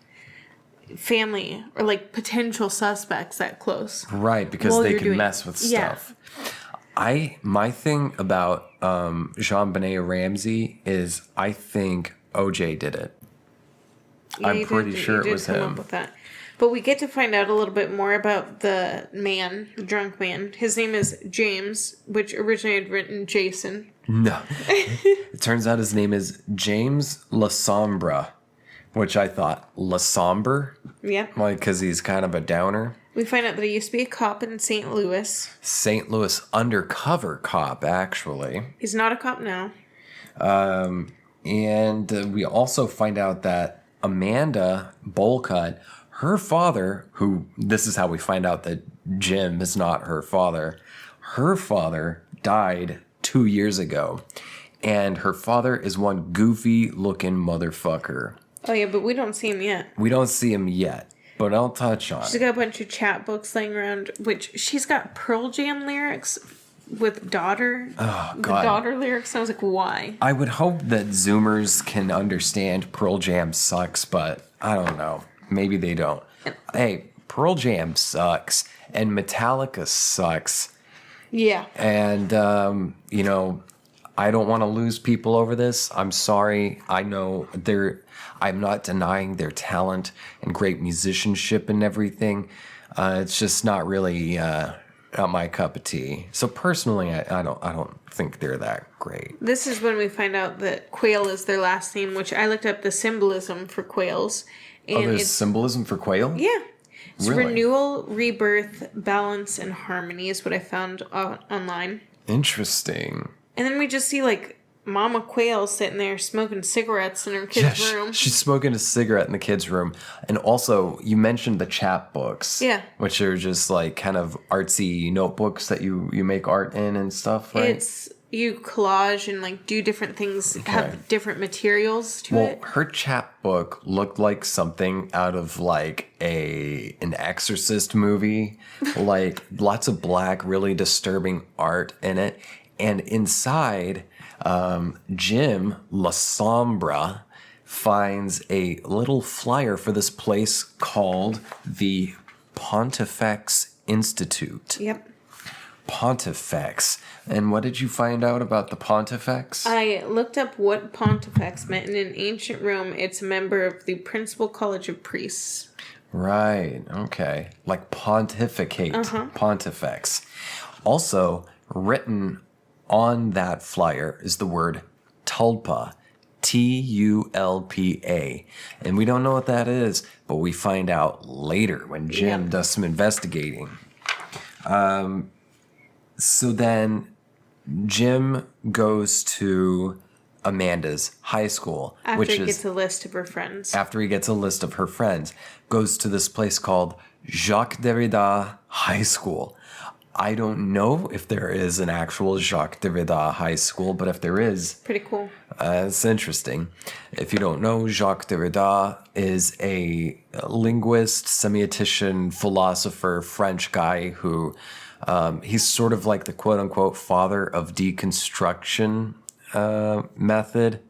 family or like potential suspects that close. Right, because they can mess with stuff. My thing about Jean-Benet Ramsey is I think OJ did it. Yeah, I'm pretty sure it was him. Up with that. But we get to find out a little bit more about the man, the drunk man. His name is James, which originally had written Jason. No. It turns out his name is James Lasombra, which I thought, Lasombre? Yep. Like, because he's kind of a downer. We find out that he used to be a cop in St. Louis. St. Louis undercover cop, actually. He's not a cop now. And we also find out that Amanda Bowlcut, her father, who, this is how we find out that Jim is not her father died 2 years ago. And her father is one goofy looking motherfucker. Oh, yeah, but we don't see him yet. We don't see him yet, but I'll touch on it. She's got a bunch of chat books laying around, which she's got Pearl Jam lyrics with daughter. Oh, God. The daughter lyrics. I was like, why? I would hope that Zoomers can understand Pearl Jam sucks, but I don't know. Maybe they don't. Hey, Pearl Jam sucks, and Metallica sucks. Yeah. And, I don't want to lose people over this. I'm sorry. I know I'm not denying their talent and great musicianship and everything. It's just not really not my cup of tea. So personally, I don't think they're that great. This is when we find out that Quail is their last name, which I looked up the symbolism for quails. And there's symbolism for quail? Yeah. It's Really? renewal, rebirth, balance, and harmony is what I found online. Interesting. And then we just see, like, Mama Quail sitting there smoking cigarettes in her kid's room. She's smoking a cigarette in the kid's room. And also, you mentioned the chapbooks. Yeah. Which are just, like, kind of artsy notebooks that you make art in and stuff, right? It's, you collage and, like, do different things, have different materials to it. Well, her chapbook looked like something out of, like, an Exorcist movie. Like, lots of black, really disturbing art in it. And inside, Jim Lasombra finds a little flyer for this place called the Pontifex Institute. Yep. Pontifex. And what did you find out about the Pontifex? I looked up what Pontifex meant, and in ancient Rome, it's a member of the Principal College of Priests. Right, okay. Like pontificate. Pontifex. Also, written on that flyer is the word tulpa. Tulpa. And we don't know what that is, but we find out later when Jim does some investigating. So then Jim goes to Amanda's high school. After he gets a list of her friends. After he gets a list of her friends. Goes to this place called Jacques Derrida High School. I don't know if there is an actual Jacques Derrida High School, but if there is... Pretty cool. It's interesting. If you don't know, Jacques Derrida is a linguist, semiotician, philosopher, French guy who... he's sort of like the quote-unquote father of deconstruction method.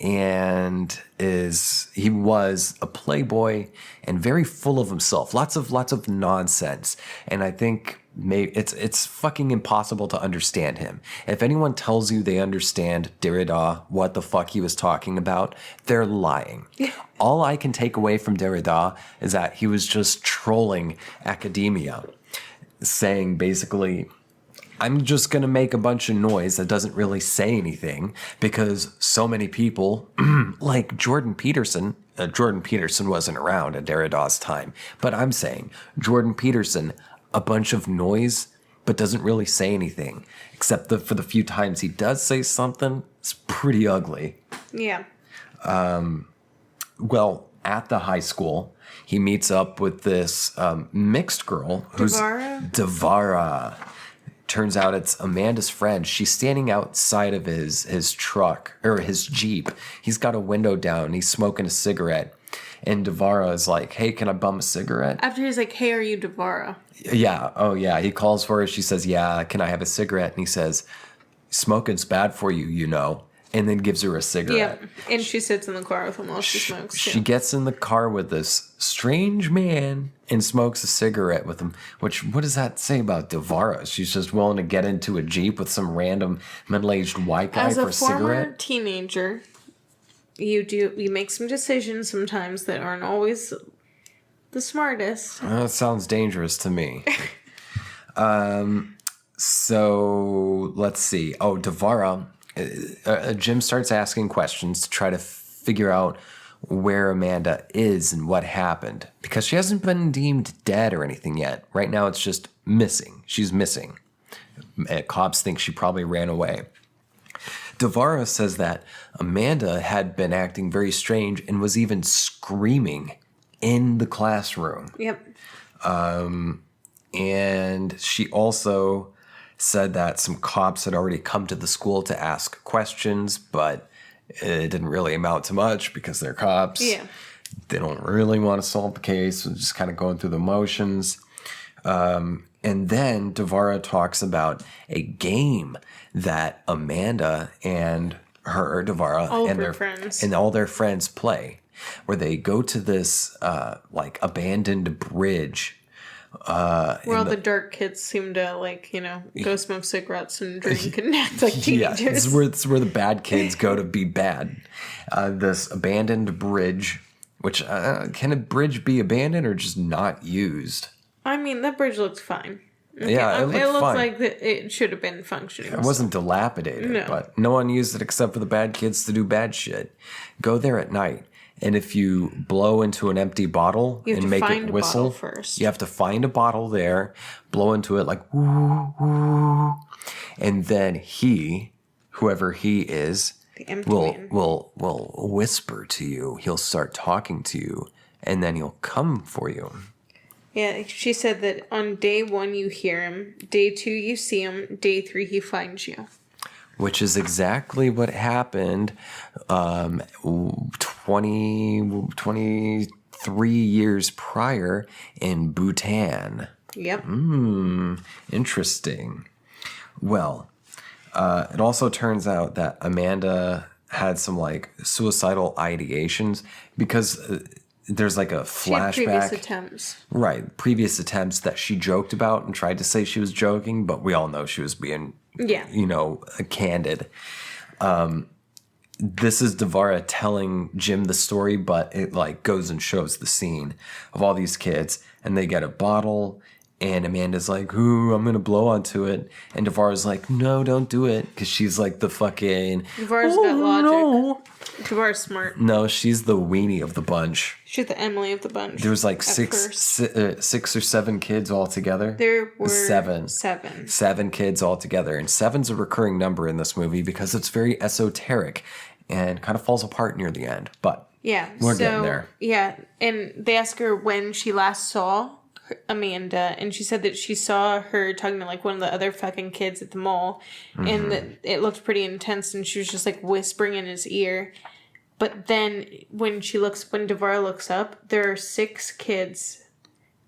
and he was a playboy and very full of himself. Lots of nonsense. And I think maybe it's fucking impossible to understand him. If anyone tells you they understand Derrida, what the fuck he was talking about, they're lying. All I can take away from Derrida is that he was just trolling academia, saying basically, I'm just going to make a bunch of noise that doesn't really say anything because so many people, like Jordan Peterson wasn't around at Derrida's time, but I'm saying Jordan Peterson, a bunch of noise, but doesn't really say anything, except for the few times he does say something, it's pretty ugly. Yeah. Well, at the high school, he meets up with this mixed girl who's Devara. Turns out it's Amanda's friend. She's standing outside of his truck, or his Jeep. He's got a window down and he's smoking a cigarette. And Devara is like, hey, can I bum a cigarette? After he's like, hey, are you Devara? Yeah. Oh, yeah. He calls for her. She says, yeah, can I have a cigarette? And he says, smoking's bad for you, you know. And then gives her a cigarette. Yeah. And she sits in the car with him while she smokes. She gets in the car with this strange man and smokes a cigarette with him. Which, what does that say about Devara? She's just willing to get into a Jeep with some random middle-aged white guy for a cigarette? As a former teenager, you make some decisions sometimes that aren't always the smartest. That sounds dangerous to me. So, let's see. Oh, Devara... Jim starts asking questions to try to figure out where Amanda is and what happened, because she hasn't been deemed dead or anything yet. Right now it's just missing. She's missing. Cops think she probably ran away. Devara says that Amanda had been acting very strange and was even screaming in the classroom. Yep. And she also said that some cops had already come to the school to ask questions, but it didn't really amount to much because they're cops. Yeah. They don't really want to solve the case. They're just kind of going through the motions. And then Devara talks about a game that Amanda and Devara and all their friends play, where they go to this like abandoned bridge. Where all the dark kids seem to, go smoke cigarettes and drink and act like teenagers. Yeah, it's where the bad kids go to be bad. This abandoned bridge, which, can a bridge be abandoned or just not used? I mean, that bridge looks fine. Okay, Yeah, it looks fine. like it should have been functioning. It wasn't dilapidated, but no one used it except for the bad kids to do bad shit. Go there at night. And if you blow into an empty bottle and make it whistle, first. You have to find a bottle there, blow into it like woo, woo, and then whoever he is, the empty man, will whisper to you. He'll start talking to you, and then he'll come for you. Yeah, she said that on day 1 you hear him, day 2 you see him, day 3 he finds you. Which is exactly what happened 23 years prior in Bhutan. Yep. Interesting. Well, it also turns out that Amanda had some suicidal ideations because there's a flashback. She had previous attempts. Right. Previous attempts that she joked about and tried to say she was joking, but we all know she was being... Yeah. Candid. This is Devara telling Jim the story, but it goes and shows the scene of all these kids, and they get a bottle, and Amanda's like, ooh, I'm going to blow onto it. And Devara's like, no, don't do it. Because she's the fucking... Devara's got logic. No. Devara's smart. No, she's the weenie of the bunch. She's the Emily of the bunch. There was six or seven kids all together. There were seven. 7 kids all together. And 7's a recurring number in this movie because it's very esoteric and kind of falls apart near the end. But we're getting there. Yeah, and they ask her when she last saw Amanda, and she said that she saw her talking to one of the other fucking kids at the mall, and that it looked pretty intense, and she was just whispering in his ear. But then when Devara looks up, there are 6 kids,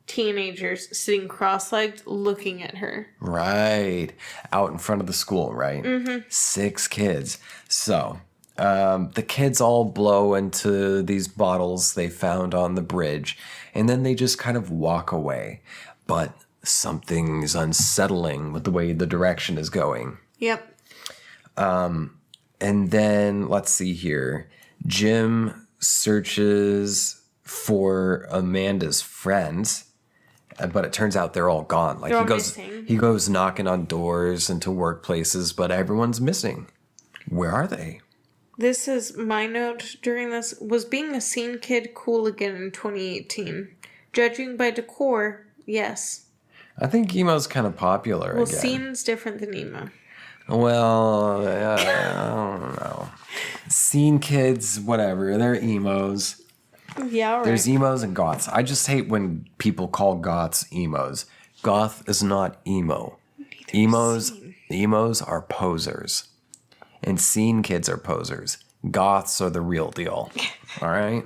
teenagers, sitting cross-legged looking at her. Right. Out in front of the school, right? 6 kids. So, The kids all blow into these bottles they found on the bridge, and then they just kind of walk away. But something's unsettling with the way the direction is going. Yep. And then, let's see here. Jim searches for Amanda's friends, but it turns out they're all gone. Like They're all missing. he goes knocking on doors into workplaces, but everyone's missing. Where are they? This is my note during this. Was being a scene kid cool again in 2018? Judging by decor, yes. I think emo's kind of popular Well, again. scene's different than emo. Well, I don't know. Scene kids, whatever. They're emos. Yeah, all right. There's emos and goths. I just hate when people call goths emos. Goth is not emo. Emos are posers. And scene kids are posers. Goths are the real deal. All right?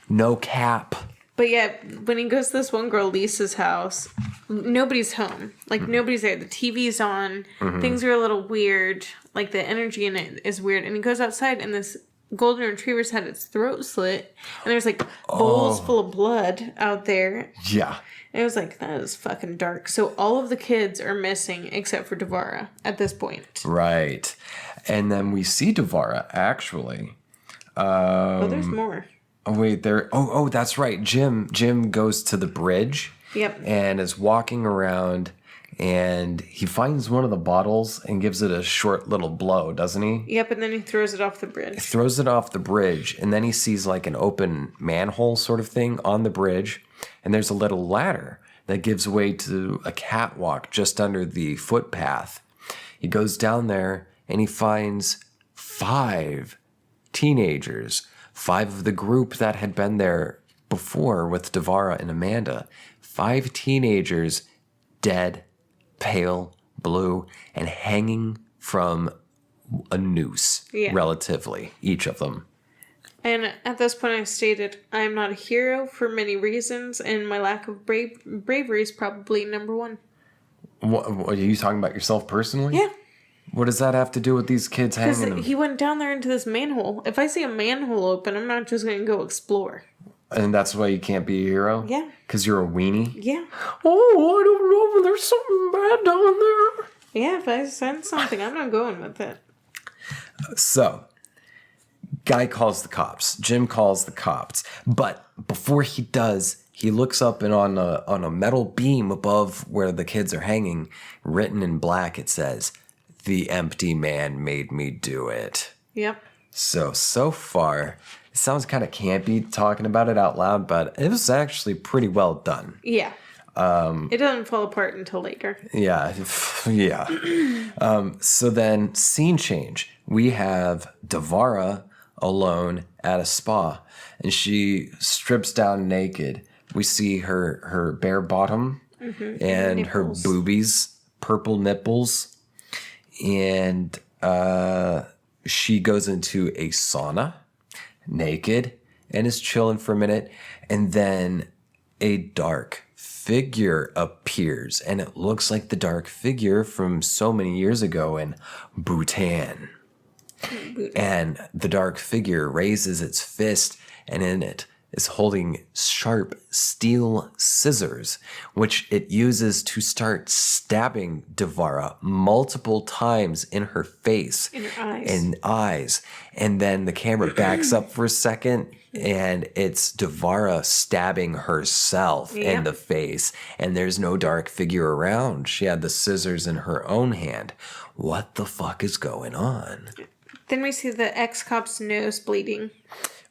No cap. But yeah, when he goes to this one girl, Lisa's house, nobody's home. Like, nobody's there. The TV's on. Things are a little weird. Like, the energy in it is weird. And he goes outside, and this golden retriever's had its throat slit. And there's, like, bowls full of blood out there. Yeah. And it was like, that is fucking dark. So all of the kids are missing except for Devara at this point. Right. And then we see Devara, actually. Oh, there's more. Oh, wait, there. Oh, that's right. Jim goes to the bridge. Yep. And is walking around, and he finds one of the bottles and gives it a short little blow, doesn't he? Yep, and then he throws it off the bridge. Throws it off the bridge, and then he sees like an open manhole sort of thing on the bridge, and there's a little ladder that gives way to a catwalk just under the footpath. He goes down there, and he finds 5 teenagers. 5 of the group that had been there before with Devara and Amanda. 5 teenagers, dead, pale, blue, and hanging from a noose, relatively, each of them. And at this point I stated, I am not a hero for many reasons, and my lack of bravery is probably number 1. What, are you talking about yourself personally? Yeah. What does that have to do with these kids hanging them? Because he went down there into this manhole. If I see a manhole open, I'm not just going to go explore. And that's why you can't be a hero? Yeah. Because you're a weenie? Yeah. Oh, I don't know. There's something bad down there. Yeah, if I sense something, I'm not going with it. So, guy calls the cops. Jim calls the cops. But before he does, he looks up and on a metal beam above where the kids are hanging, written in black, it says, "The empty man made me do it." Yep. So far, it sounds kind of campy talking about it out loud, but it was actually pretty well done. Yeah. It doesn't fall apart until later. Yeah. So then, scene change. We have Devara alone at a spa, and she strips down naked. We see her bare bottom and her boobies, purple nipples, and she goes into a sauna naked and is chilling for a minute, and then a dark figure appears, and it looks like the dark figure from so many years ago in Bhutan. And the dark figure raises its fist, and in it is holding sharp steel scissors, which it uses to start stabbing Devara multiple times in her face. In her eyes. And eyes. And then the camera backs up for a second, and it's Devara stabbing herself in the face. And there's no dark figure around. She had the scissors in her own hand. What the fuck is going on? Then we see the ex-cop's nose bleeding.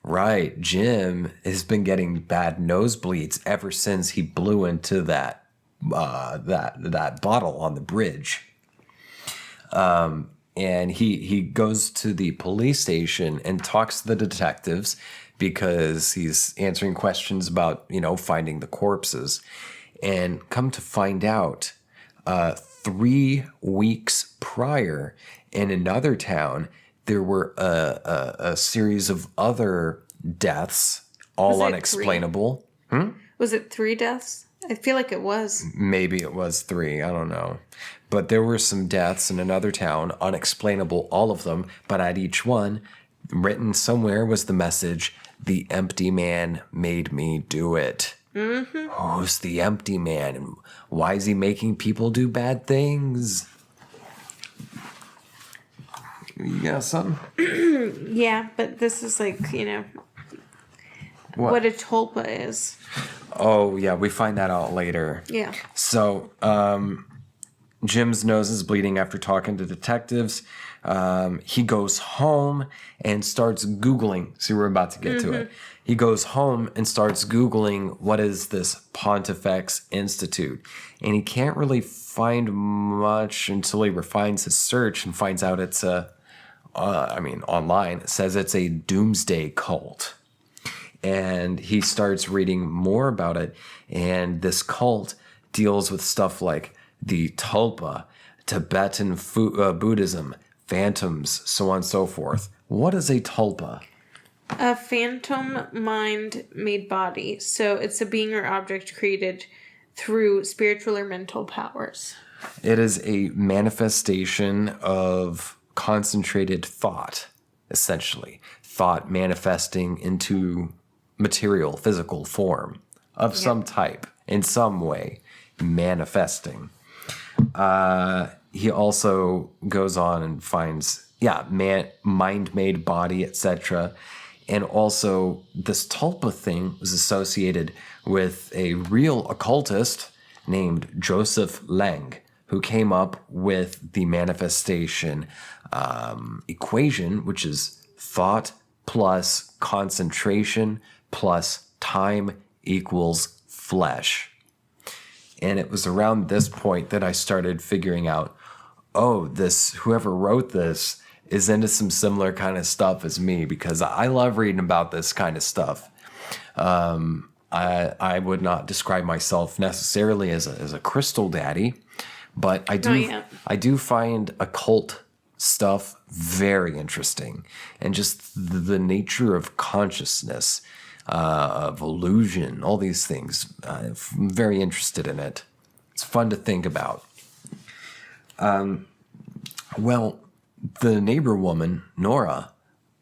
Right, Jim has been getting bad nosebleeds ever since he blew into that bottle on the bridge. And he goes to the police station and talks to the detectives because he's answering questions about, finding the corpses. And come to find out, 3 weeks prior in another town, there were a series of other deaths, all unexplainable. Was it 3 deaths? I feel like it was. Maybe it was 3. I don't know. But there were some deaths in another town, unexplainable, all of them. But at each one, Written somewhere was the message, "The empty man made me do it." Mm-hmm. Who's the empty man? And why is he making people do bad things? You got something? Yeah, but this is like, what a tulpa is. Oh, yeah, we find that out later. Yeah. So, Jim's nose is bleeding after talking to detectives. He goes home and starts Googling. See, we're about to get to it. He goes home and starts Googling, what is this Pontifex Institute? And he can't really find much until he refines his search and finds out it's online, it says it's a doomsday cult. And he starts reading more about it. And this cult deals with stuff like the tulpa, Tibetan Buddhism, phantoms, so on and so forth. What is a tulpa? A phantom mind-made body. So it's a being or object created through spiritual or mental powers. It is a manifestation of concentrated thought, essentially. Thought manifesting into material, physical form of some type, in some way, manifesting. He also goes on and finds, mind-made body, etc. And also, this tulpa thing was associated with a real occultist named Joseph Leng, who came up with the manifestation equation, which is thought plus concentration plus time equals flesh. And it was around this point that I started figuring out, whoever wrote this is into some similar kind of stuff as me, because I love reading about this kind of stuff. I would not describe myself necessarily as a crystal daddy, but I do find occult stuff very interesting, and just the nature of consciousness, of illusion, all these things. I'm very interested in it. It's fun to think about. The neighbor woman, Nora,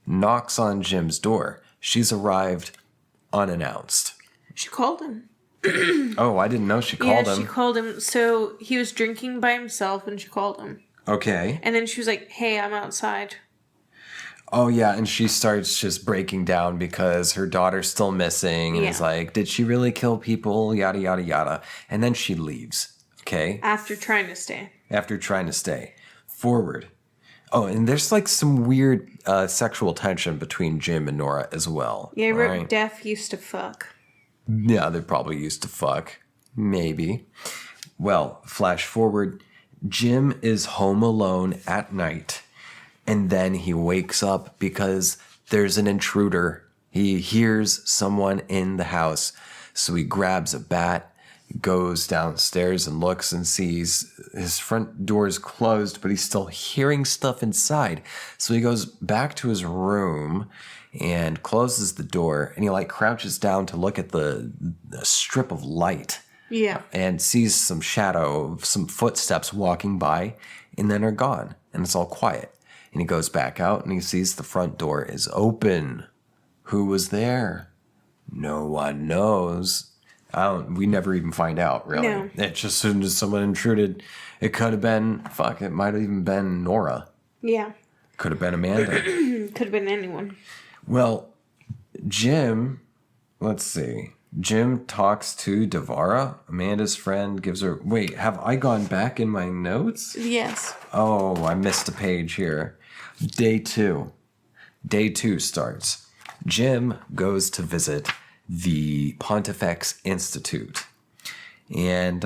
knocks on Jim's door. She's arrived unannounced. She called him. Oh, I didn't know she called him. Yeah, she called him. So he was drinking by himself and she called him. Okay. And then she was like, "Hey, I'm outside." Oh, yeah, and she starts just breaking down because her daughter's still missing. And is like, did she really kill people? Yada, yada, yada. And then she leaves. Okay? After trying to stay. Forward. Oh, and there's like some weird sexual tension between Jim and Nora as well. Yeah, I wrote Deaf used to fuck. Yeah, they probably used to fuck. Maybe. Well, flash forward. Jim is home alone at night. And then he wakes up because there's an intruder. He hears someone in the house. So he grabs a bat, goes downstairs and looks and sees his front door is closed, but he's still hearing stuff inside. So he goes back to his room and closes the door, and he crouches down to look at the strip of light. Yeah. And sees some shadow, some footsteps walking by, and then are gone. And it's all quiet. And he goes back out and he sees the front door is open. Who was there? No one knows. We never even find out, really. No. It just, as soon as someone intruded, it could have been, it might have even been Nora. Yeah. Could have been Amanda. Could have been anyone. Well, Jim, let's see. Jim talks to Devara, Amanda's friend, gives her... Wait, have I gone back in my notes? Yes. Oh, I missed a page here. Day 2. Day 2 starts. Jim goes to visit the Pontifex Institute. And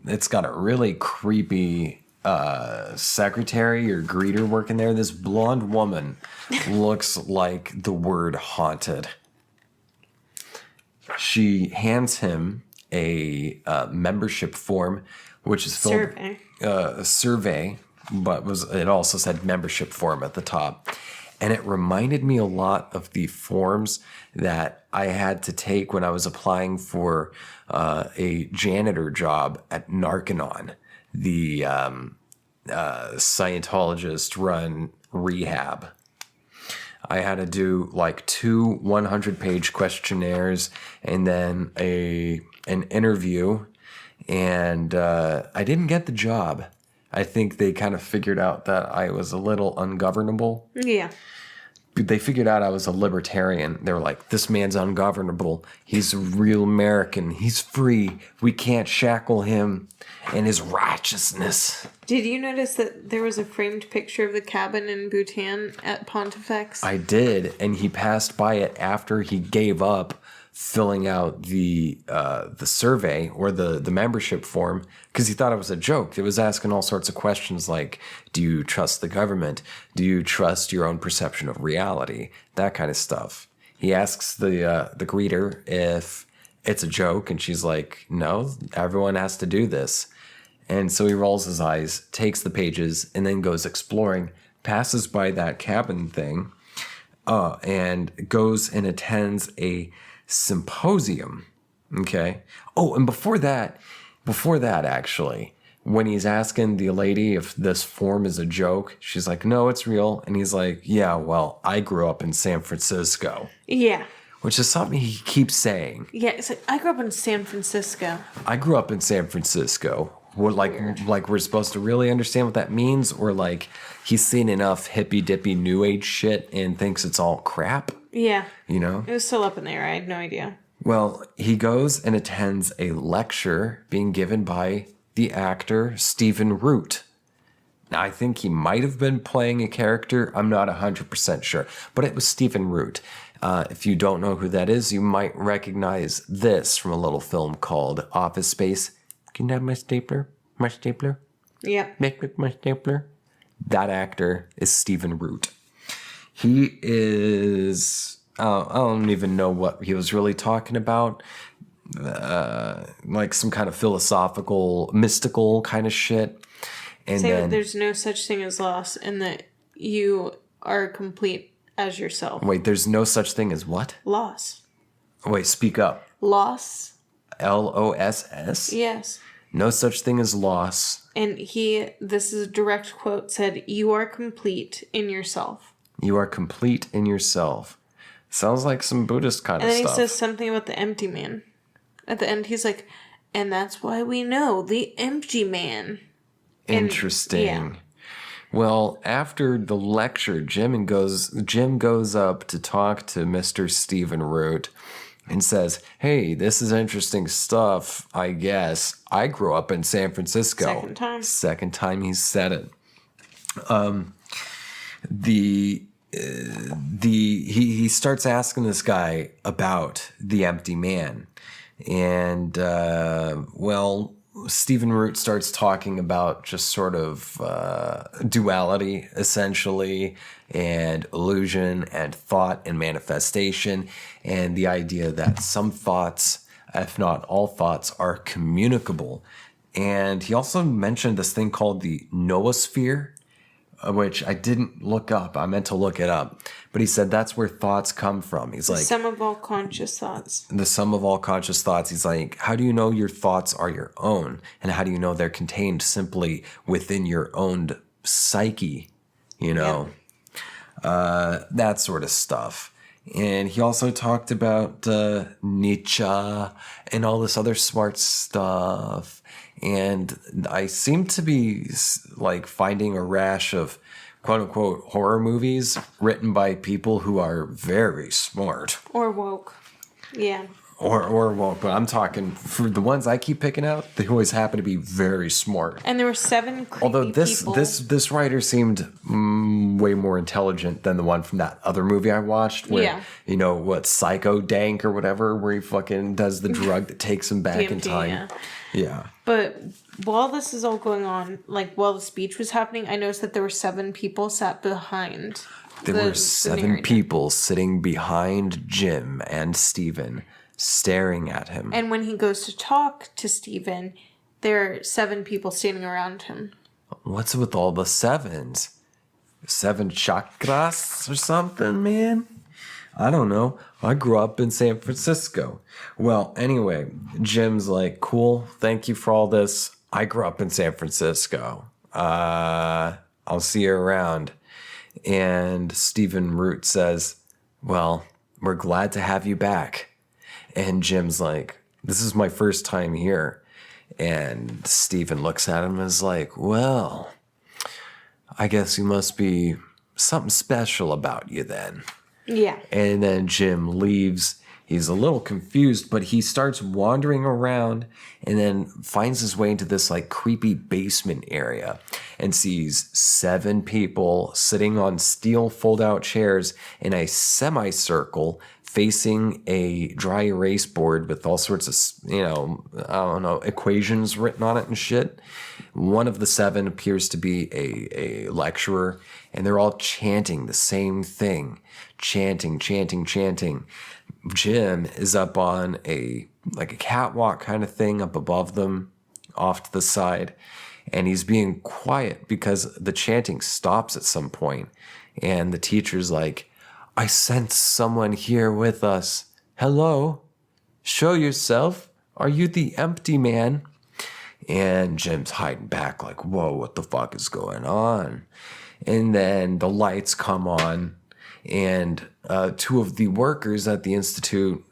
it's got a really creepy secretary or greeter working there. This blonde woman looks like the word haunted. She hands him a membership form, which is filled a survey, but it also said membership form at the top. And it reminded me a lot of the forms that I had to take when I was applying for a janitor job at Narconon, the Scientologist-run rehab. I had to do like 2 100-page questionnaires and then an interview, and I didn't get the job. I think they kind of figured out that I was a little ungovernable. Yeah. They figured out I was a libertarian. They were like, this man's ungovernable. He's a real American. He's free. We can't shackle him and his righteousness. Did you notice that there was a framed picture of the cabin in Bhutan at Pontifex? I did, and he passed by it after he gave up filling out the survey or the membership form because he thought it was a joke. It was asking all sorts of questions like, do you trust the government? Do you trust your own perception of reality? That kind of stuff. He asks the greeter if it's a joke, and she's like, no, everyone has to do this. And so he rolls his eyes, takes the pages, and then goes exploring, passes by that cabin thing, and goes and attends a symposium. Okay. Oh, and before that, actually, when he's asking the lady if this form is a joke, she's like, no, it's real. And he's like, yeah, well, I grew up in San Francisco. Yeah. Which is something he keeps saying. Yeah, it's like, I grew up in San Francisco. I grew up in San Francisco. What, like we're supposed to really understand what that means, or like he's seen enough hippy dippy new age shit and thinks it's all crap. Yeah. You know? It was still up in the air. I had no idea. Well, he goes and attends a lecture being given by the actor Stephen Root. Now, I think he might have been playing a character. I'm not 100% sure. But it was Stephen Root. If you don't know who that is, you might recognize this from a little film called Office Space. Can you have my stapler? My stapler? Yeah. Make my stapler. That actor is Stephen Root. He is... I don't even know what he was really talking about. Like some kind of philosophical, mystical kind of shit. And Say then that there's no such thing as loss and that you are complete as yourself. wait, there's no such thing as what? Loss. Wait, speak up. Loss? LOSS? Yes. No such thing as loss. And this is a direct quote, said, you are complete in yourself. You are complete in yourself. Sounds like some Buddhist kind And of then stuff. he says something about the empty man. At the end, he's like, and that's why we know the empty man. Interesting. Yeah. Well, after the lecture, Jim goes up to talk to Mr. Stephen Root and says, hey, this is interesting stuff, I guess. I grew up in San Francisco. Second time he said it. He starts asking this guy about the empty man. And, Stephen Root starts talking about just sort of duality, essentially, and illusion and thought and manifestation, and the idea that some thoughts, if not all thoughts, are communicable. And he also mentioned this thing called the noosphere, which I didn't look up. I meant to look it up. But he said that's where thoughts come from. He's like... The sum of all conscious thoughts. The sum of all conscious thoughts. He's like, how do you know your thoughts are your own? And how do you know they're contained simply within your own psyche? You know? Yeah. That sort of stuff. And he also talked about Nietzsche and all this other smart stuff. And I seem to be like finding a rash of quote unquote horror movies written by people who are very smart. Or woke. Yeah. Or woke, but I'm talking for the ones I keep picking out, they always happen to be very smart. And there were 7 creepy Although people. this writer seemed way more intelligent than the one from that other movie I watched where, you know, what, Psycho Dank or whatever, where he fucking does the drug that takes him back in time. Yeah. But while this is all going on, like while the speech was happening, I noticed that there were 7 people sat behind. There were 7 people sitting behind Jim and Steven, staring at him. And when he goes to talk to Steven, there are 7 people standing around him. What's with all the 7s? 7 chakras or something, man? I don't know. I grew up in San Francisco. Well, anyway, Jim's like, cool, thank you for all this. I grew up in San Francisco. I'll see you around. And Stephen Root says, well, we're glad to have you back. And Jim's like, this is my first time here. And Stephen looks at him and is like, well, I guess you must be something special about you then. Yeah. And then Jim leaves. He's a little confused, but he starts wandering around and then finds his way into this like creepy basement area and sees 7 people sitting on steel fold-out chairs in a semicircle facing a dry erase board with all sorts of, equations written on it and shit. One of the 7 appears to be a lecturer, and they're all chanting the same thing. Chanting. Jim is up on a catwalk kind of thing up above them, off to the side, and he's being quiet because the chanting stops at some point, and the teacher's like, I sense someone here with us. Hello? Show yourself. Are you the empty man? And Jim's hiding back like, whoa, what the fuck is going on? And then the lights come on, and 2 of the workers at the Institute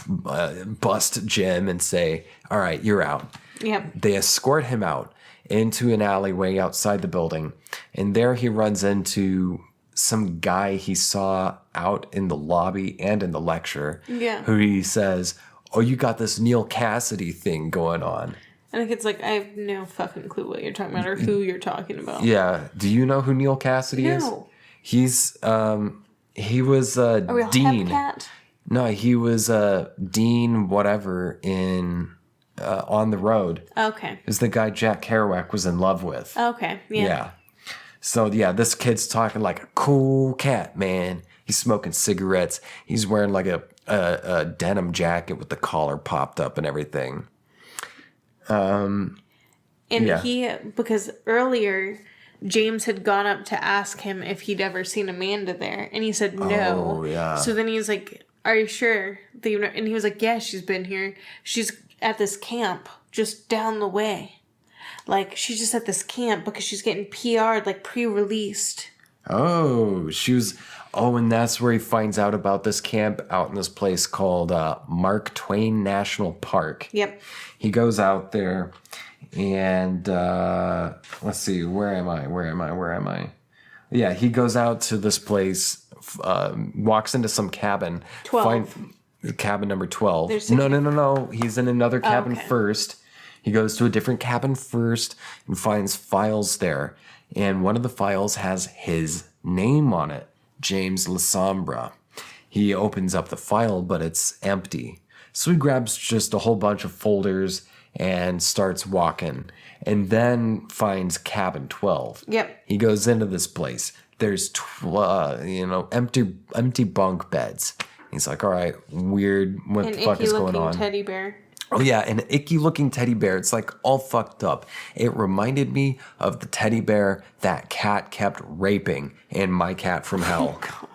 bust Jim and say, all right, you're out. Yep. They escort him out into an alleyway outside the building, and there he runs into some guy he saw out in the lobby and in the lecture, who he says, oh, you got this Neil Cassidy thing going on. And the kid's like, I have no fucking clue what you're talking about or who you're talking about. Yeah. Do you know who Neil Cassidy is? No. He's, he was Are we all Dean. Cat? No, he was Dean whatever in On the Road. Okay. Is the guy Jack Kerouac was in love with. Okay. Yeah. So, this kid's talking like a cool cat, man. He's smoking cigarettes. He's wearing like a denim jacket with the collar popped up and everything. Because earlier James had gone up to ask him if he'd ever seen Amanda there, and he said no. Oh, yeah. So then he was like, are you sure? And he was like, yeah, she's been here. She's at this camp just down the way. Like, she's just at this camp because she's getting PR'd, like, pre-released. Oh, and that's where he finds out about this camp out in this place called Mark Twain National Park. Yep. He goes out there, and let's see, where am I? Yeah, he goes out to this place, walks into some cabin. 12. Cabin number 12. No. He's in another cabin okay. first. He goes to a different cabin first and finds files there. And one of the files has his name on it, James Lasombra. He opens up the file, but it's empty. So he grabs just a whole bunch of folders and starts walking. And then finds cabin 12. Yep. He goes into this place. There's, empty bunk beds. He's like, all right, weird. What the fuck is going on? An icky-looking teddy bear. Oh, yeah, an icky-looking teddy bear. It's, like, all fucked up. It reminded me of the teddy bear that cat kept raping in My Cat from Hell. Oh, God.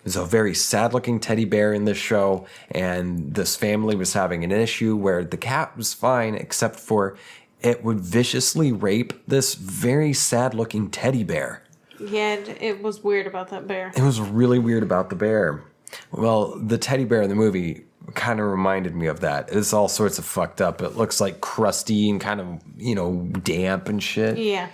There's a very sad-looking teddy bear in this show, and this family was having an issue where the cat was fine, except for it would viciously rape this very sad-looking teddy bear. Yeah, it was weird about that bear. It was really weird about the bear. Well, the teddy bear in the movie kind of reminded me of that. It's all sorts of fucked up. It looks like crusty and kind of, damp and shit. Yeah.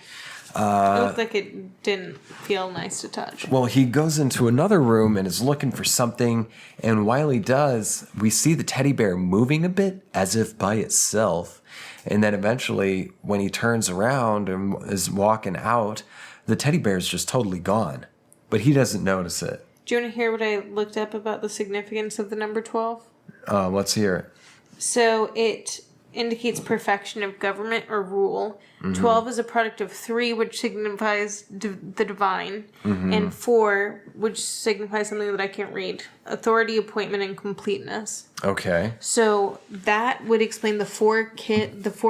It looked like it didn't feel nice to touch. Well, he goes into another room and is looking for something, and while he does, we see the teddy bear moving a bit as if by itself. And then eventually, when he turns around and is walking out, the teddy bear is just totally gone. But he doesn't notice it. Do you want to hear what I looked up about the significance of the number 12? Let's hear it. So it indicates perfection of government or rule. Mm-hmm. 12 is a product of 3, which signifies the divine, and 4, which signifies something that I can't read. Authority, appointment, and completeness. Okay. So that would explain the 4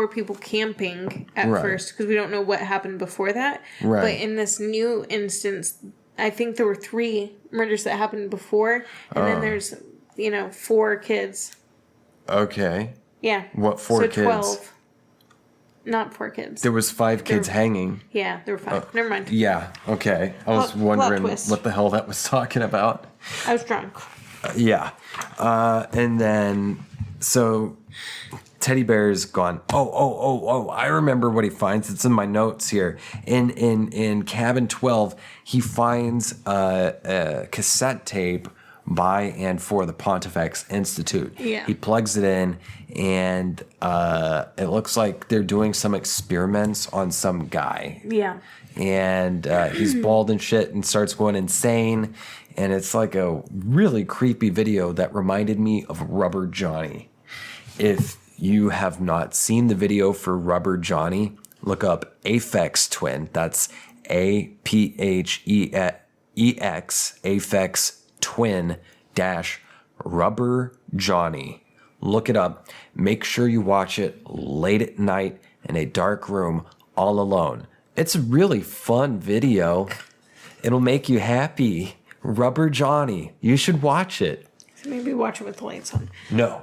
people camping at first, because we don't know what happened before that. Right. But in this new instance, I think there were 3 murders that happened before, and then there's 4 kids. Okay. Yeah. What 4 kids? 12. Not 4 kids. There was 5 kids hanging. Yeah, there were 5. Never mind. Yeah, okay. I was Plot wondering twist. what the hell that was talking about. I was drunk. Yeah. And then, so Teddy Bear's gone, oh, I remember what he finds. It's in my notes here. In cabin 12, he finds a cassette tape by and for the Pontifex Institute. Yeah. He plugs it in, and it looks like they're doing some experiments on some guy. Yeah. And he's bald and shit and starts going insane. And it's like a really creepy video that reminded me of Rubber Johnny. If you have not seen the video for Rubber Johnny, look up Aphex Twin. That's APHEX, Aphex Twin dash Rubber Johnny. Look it up. Make sure you watch it late at night in a dark room all alone. It's a really fun video. It'll make you happy. Rubber Johnny. You should watch it. Maybe watch it with the lights on. No.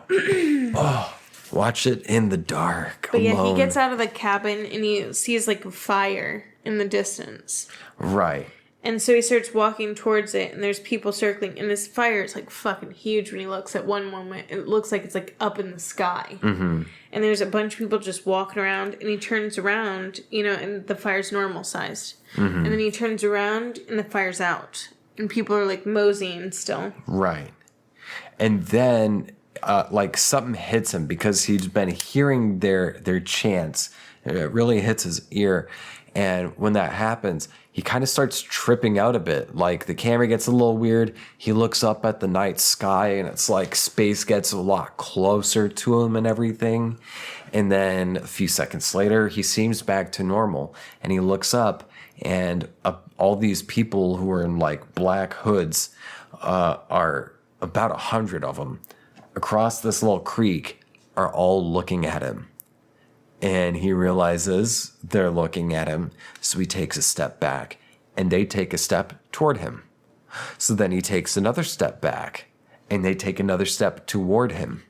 Watch it in the dark. But yeah, alone. he gets out of the cabin and he sees like a fire in the distance. Right. And so he starts walking towards it, and there's people circling, and this fire is like fucking huge when he looks at one moment. It looks like it's like up in the sky. Mm-hmm. And there's a bunch of people just walking around, and he turns around, and the fire's normal sized. Mm-hmm. And then he turns around, and the fire's out. And people are like moseying still. Right. And then like something hits him because he's been hearing their chants. It really hits his ear. And when that happens, he kind of starts tripping out a bit. Like the camera gets a little weird. He looks up at the night sky and it's like space gets a lot closer to him and everything. And then a few seconds later, he seems back to normal and he looks up and all these people who are in like black hoods are about 100 of them across this little creek are all looking at him. And he realizes they're looking at him. So he takes a step back and they take a step toward him. So then he takes another step back and they take another step toward him.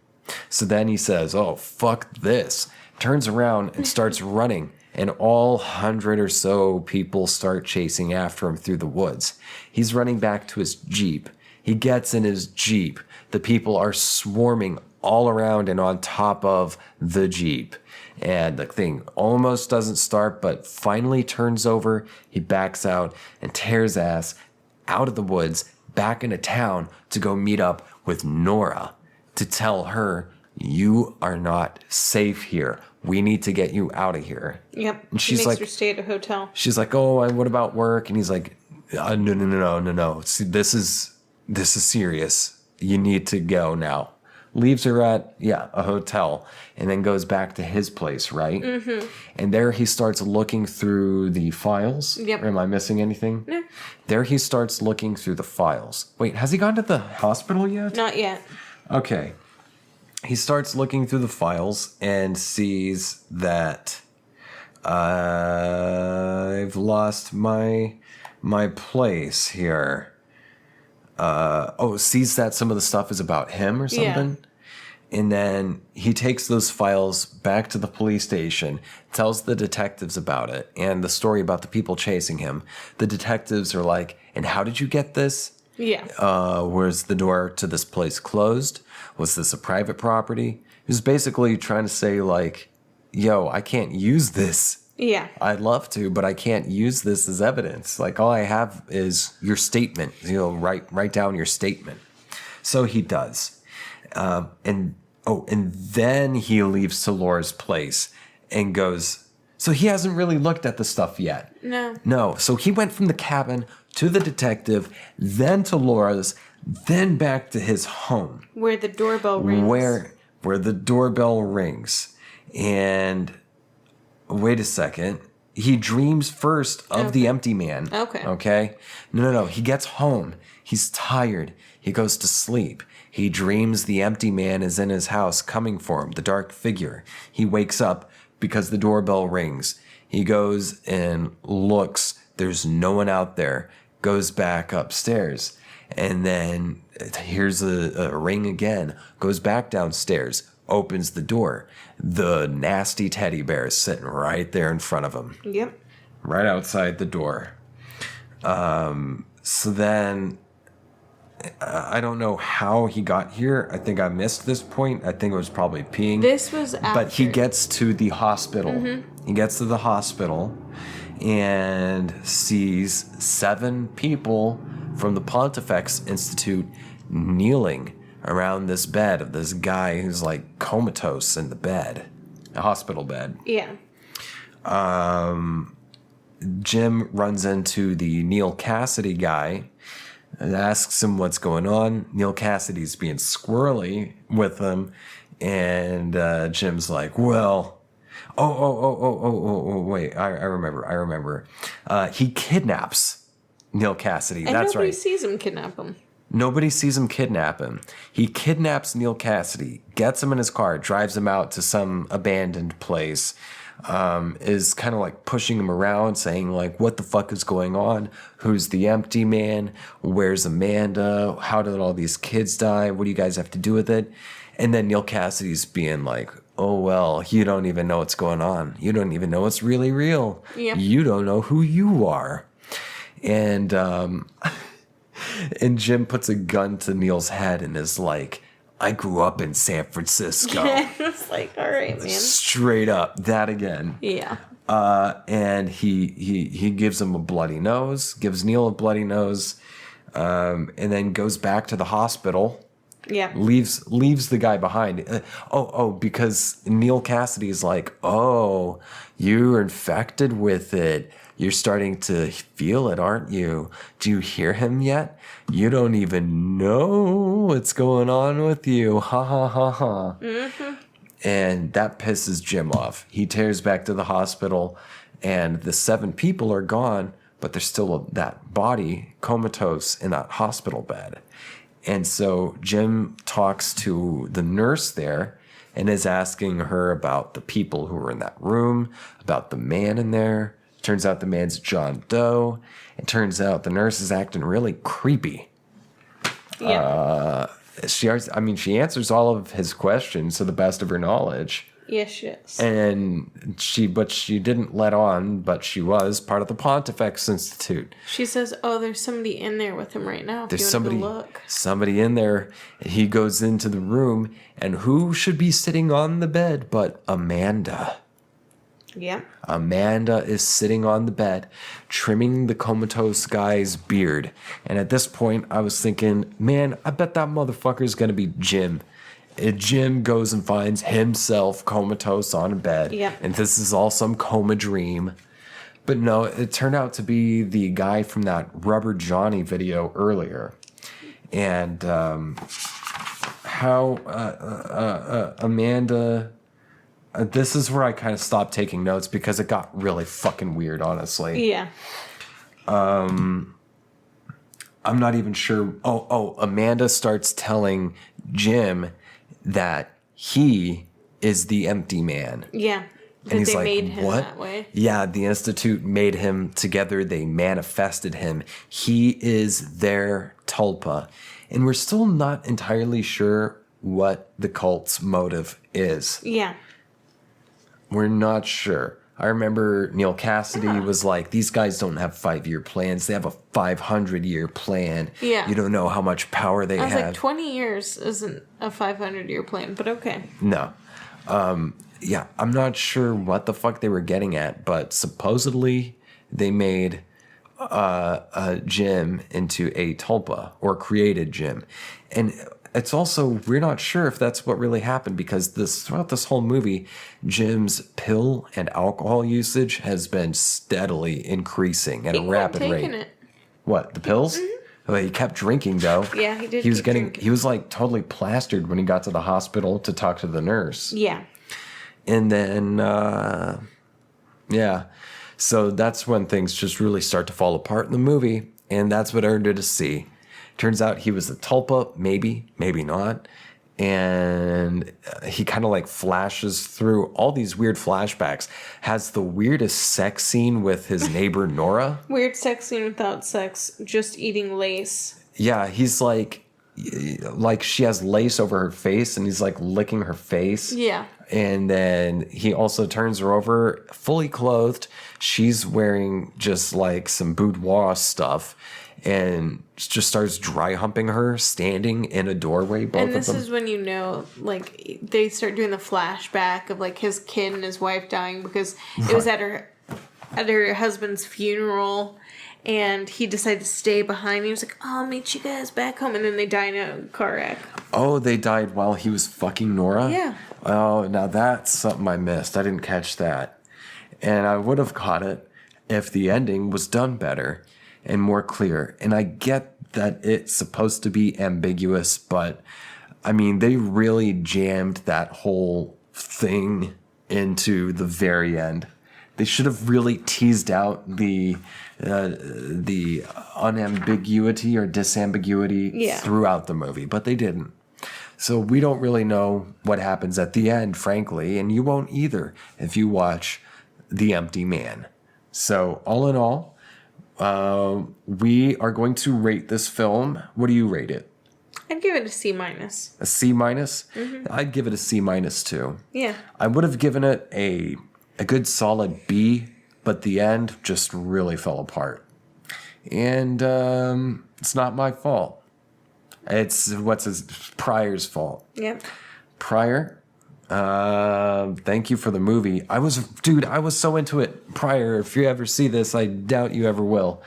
So then he says, oh, fuck this. Turns around and starts running. And all 100 or so people start chasing after him through the woods. He's running back to his Jeep. He gets in his Jeep. The people are swarming all around and on top of the Jeep. And the thing almost doesn't start, but finally turns over. He backs out and tears ass out of the woods back into town to go meet up with Nora to tell her, you are not safe here. We need to get you out of here. Yep. And she's he makes like, her stay at a hotel. She's like, oh, and what about work? And he's like, no. See, this is serious. You need to go now. Leaves her at, a hotel, and then goes back to his place, right? Mm-hmm. And there he starts looking through the files. Yep. Or am I missing anything? No. There he starts looking through the files. Wait, has he gone to the hospital yet? Not yet. Okay. He starts looking through the files and sees that I've lost my place here. Sees that some of the stuff is about him or something. Yeah. And then he takes those files back to the police station, tells the detectives about it and the story about the people chasing him. The detectives are like, and how did you get this? Yeah. Was the door to this place closed? Was this a private property? He was basically trying to say like, yo, I can't use this. Yeah. I'd love to, but I can't use this as evidence. Like all I have is your statement. Write down your statement. So he does. And then he leaves to Laura's place and goes, so he hasn't really looked at the stuff yet. No. So he went from the cabin to the detective, then to Laura's, then back to his home. Where the doorbell rings. Where the doorbell rings. And wait a second. He dreams first of the empty man. Okay? No. He gets home. He's tired. He goes to sleep. He dreams the empty man is in his house coming for him, the dark figure. He wakes up because the doorbell rings. He goes and looks. There's no one out there. Goes back upstairs. And then hears a ring again. Goes back downstairs. opens the door. The nasty teddy bear is sitting right there in front of him. Yep. Right outside the door. So then, I don't know how he got here. I think I missed this point. I think it was probably peeing. This was after. But he gets to the hospital. He gets to the hospital and sees 7 people from the Pontifex Institute kneeling around this bed of this guy who's like comatose in the bed, a hospital bed. Yeah. Jim runs into the Neil Cassidy guy and asks him what's going on. Neil Cassidy's being squirrely with him, and Jim's like, well, wait, I remember. He kidnaps Neil Cassidy. And That's nobody right. sees him kidnap him. Nobody sees him kidnap him. He kidnaps Neil Cassidy, gets him in his car, drives him out to some abandoned place, is kind of like pushing him around, saying like, what the fuck is going on? Who's the empty man? Where's Amanda? How did all these kids die? What do you guys have to do with it? And then Neil Cassidy's being like, oh, well, you don't even know what's going on. You don't even know what's really real. Yeah. You don't know who you are. And, and Jim puts a gun to Neil's head and is like, I grew up in San Francisco. It's like, all right, man. Straight up, that again. Yeah. And he gives him a bloody nose, gives Neil a bloody nose, and then goes back to the hospital. Yeah. Leaves the guy behind. Because Neil Cassidy is like, oh, you're infected with it. You're starting to feel it, aren't you? Do you hear him yet? You don't even know what's going on with you. Ha ha ha ha. Mm-hmm. And that pisses Jim off. He tears back to the hospital, and the 7 people are gone, but there's still that body comatose in that hospital bed. And so Jim talks to the nurse there and is asking her about the people who were in that room, about the man in there. Turns out the man's John Doe. It turns out the nurse is acting really creepy. Yeah. She answers all of his questions to the best of her knowledge. Yes, yes. And she didn't let on, but she was part of the Pontifex Institute. She says, "Oh, there's somebody in there with him right now. If There's you want to go look." somebody in there. He goes into the room, and who should be sitting on the bed but Amanda? Yeah. Amanda is sitting on the bed, trimming the comatose guy's beard. And at this point, I was thinking, man, I bet that motherfucker is going to be Jim. Jim goes and finds himself comatose on a bed. Yep. And this is all some coma dream. But no, it turned out to be the guy from that Rubber Johnny video earlier. And Amanda... this is where I kind of stopped taking notes because it got really fucking weird, honestly. Yeah. I'm not even sure. Amanda starts telling Jim that he is the empty man. Yeah. And That he's they like, made him what? that way. Yeah, the Institute made him together. They manifested him. He is their tulpa. And we're still not entirely sure what the cult's motive is. Yeah. We're not sure. I remember Neil Cassidy was like, these guys don't have 5-year plans. They have a 500-year plan. Yeah. You don't know how much power they I was have. like, 20 years isn't a 500-year plan, but okay. No. Yeah, I'm not sure what the fuck they were getting at, but supposedly they made Jim into a tulpa, or created Jim. And it's also, we're not sure if that's what really happened, because throughout this whole movie, Jim's pill and alcohol usage has been steadily increasing at a rapid rate. It. What, the pills? Mm-hmm. Well, he kept drinking though. Yeah, he did. He was he was like totally plastered when he got to the hospital to talk to the nurse. Yeah. And then, yeah. So that's when things just really start to fall apart in the movie, and that's what I earned it to see. Turns out he was a tulpa, maybe not. And he kind of like flashes through all these weird flashbacks. Has the weirdest sex scene with his neighbor Nora. Weird sex scene without sex, just eating lace. Yeah, he's like, like she has lace over her face and he's like licking her face. Yeah. And then he also turns her over fully clothed. She's wearing just like some boudoir stuff and just starts dry humping her standing in a doorway. Both And of this them. is when you know, like, they start doing the flashback of, like, his kid and his wife dying because it was at her husband's funeral. And he decided to stay behind. He was like, "Oh, I'll meet you guys back home." And then they died in a car wreck. Oh, they died while he was fucking Nora? Yeah. Oh, now that's something I missed. I didn't catch that. And I would have caught it if the ending was done better and more clear. And I get that it's supposed to be ambiguous, but I mean, they really jammed that whole thing into the very end. They should have really teased out the unambiguity or disambiguity throughout the movie, but they didn't. So we don't really know what happens at the end, frankly, and you won't either if you watch The Empty Man. So all in all, we are going to rate this film. What do you rate it? I'd give it a C-. A C-? I'd give it a C- too. Yeah. I would have given it a good solid B, but the end just really fell apart. And it's not my fault. It's Pryor's fault. Yep. Pryor, thank you for the movie. I was so into it. Pryor, if you ever see this, I doubt you ever will.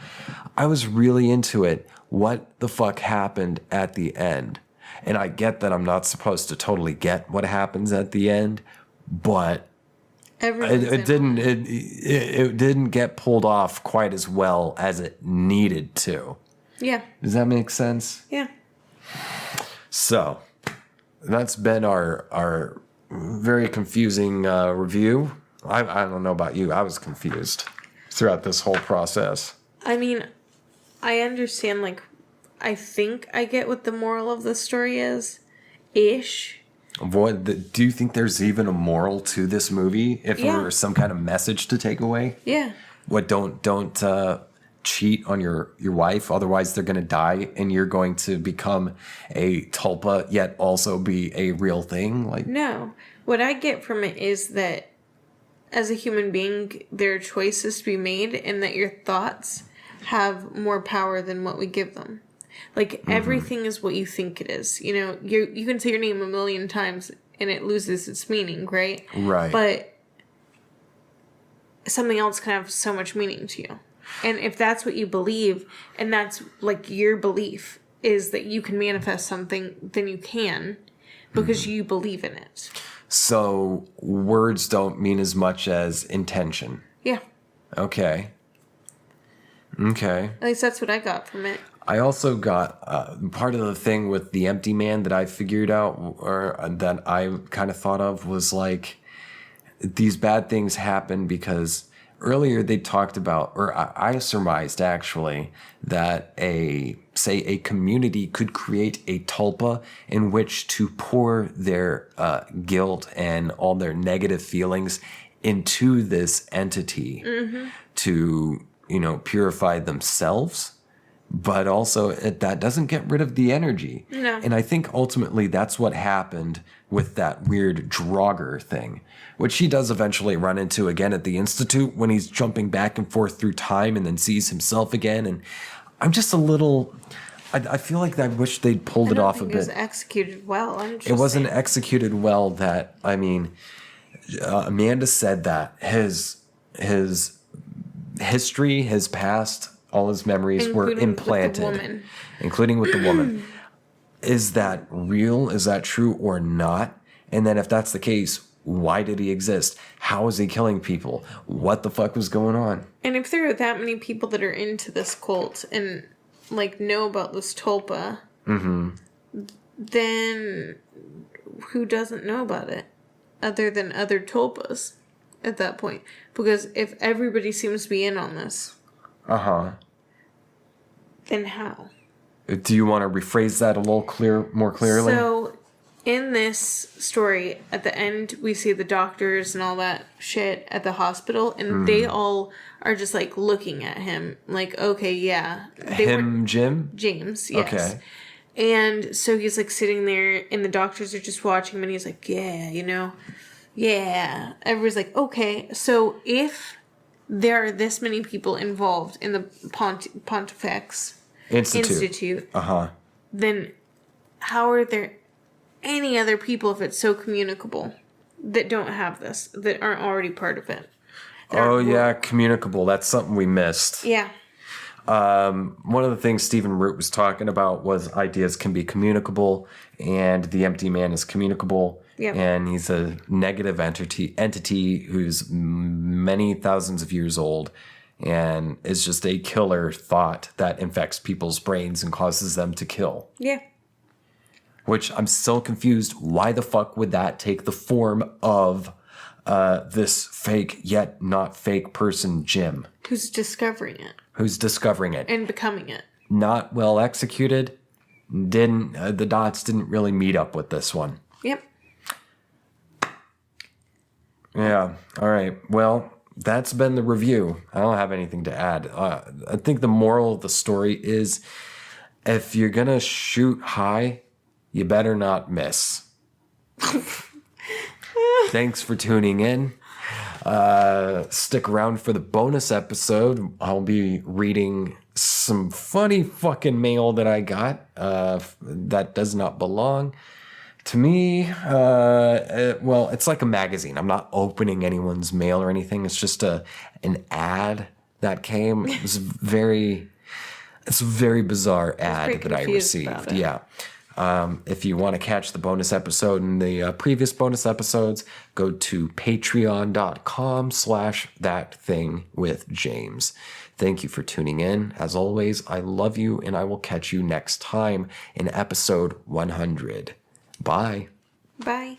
I was really into it. What the fuck happened at the end? And I get that I'm not supposed to totally get what happens at the end, but it didn't get pulled off quite as well as it needed to. Yeah. Does that make sense? Yeah. So, that's been our very confusing review. I don't know about you. I was confused throughout this whole process. I mean, I understand, like, I think I get what the moral of the story is. Ish. Do you think there's even a moral to this movie? If there were some kind of message to take away? Yeah. What, don't cheat on your wife, otherwise they're going to die and you're going to become a tulpa yet also be a real thing? Like, no. What I get from it is that as a human being, there are choices to be made and that your thoughts have more power than what we give them. Like, everything is what you think it is. You know, you can say your name a million times and it loses its meaning, right? Right. But something else can have so much meaning to you. And if that's what you believe, and that's, like, your belief is that you can manifest something, then you can, because you believe in it. So, words don't mean as much as intention. Yeah. Okay. At least that's what I got from it. I also got part of the thing with The Empty Man that I figured out, or that I kind of thought of, was like, these bad things happen because earlier they talked about, or I surmised actually, that a community could create a tulpa in which to pour their guilt and all their negative feelings into this entity to, purify themselves. But also, that doesn't get rid of the energy. No. And I think ultimately that's what happened with that weird Draugr thing, which he does eventually run into again at the Institute when he's jumping back and forth through time and then sees himself again. And I'm just a little... I feel like I wish they'd pulled it off a bit. It was executed well. It wasn't executed well. That, I mean, Amanda said that his history, his past... all his memories were implanted, including with the woman. Is that real? Is that true or not? And then if that's the case, why did he exist? How is he killing people? What the fuck was going on? And if there are that many people that are into this cult and, like, know about this tulpa, then who doesn't know about it other than other tulpas at that point? Because if everybody seems to be in on this... then how? Do you want to rephrase that a little more clearly? So, in this story, at the end, we see the doctors and all that shit at the hospital, and they all are just, like, looking at him, like, okay, yeah. Jim? James, yes. Okay. And so he's like sitting there and the doctors are just watching him and he's like, yeah, yeah. Everybody's like, okay, so if there are this many people involved in the Pontifex Institute, then how are there any other people, if it's so communicable, that don't have this, that aren't already part of it? Oh, yeah, communicable. That's something we missed. Yeah. One of the things Stephen Root was talking about was ideas can be communicable, and the empty man is communicable. Yep. And he's a negative entity who's many thousands of years old and is just a killer thought that infects people's brains and causes them to kill. Yeah. Which I'm still confused. Why the fuck would that take the form of this fake yet not fake person, Jim? Who's discovering it. And becoming it. Not well executed. The dots didn't really meet up with this one. Yep. Yeah. All right. Well, that's been the review. I don't have anything to add. I think the moral of the story is if you're going to shoot high, you better not miss. Thanks for tuning in. Stick around for the bonus episode. I'll be reading some funny fucking mail that I got that does not belong to me. Well, it's like a magazine. I'm not opening anyone's mail or anything. It's just an ad that came. It's a very bizarre ad that I received. Yeah. If you want to catch the bonus episode and the previous bonus episodes, go to patreon.com/ThatThingWithJames. Thank you for tuning in. As always, I love you, and I will catch you next time in episode 100. Bye. Bye.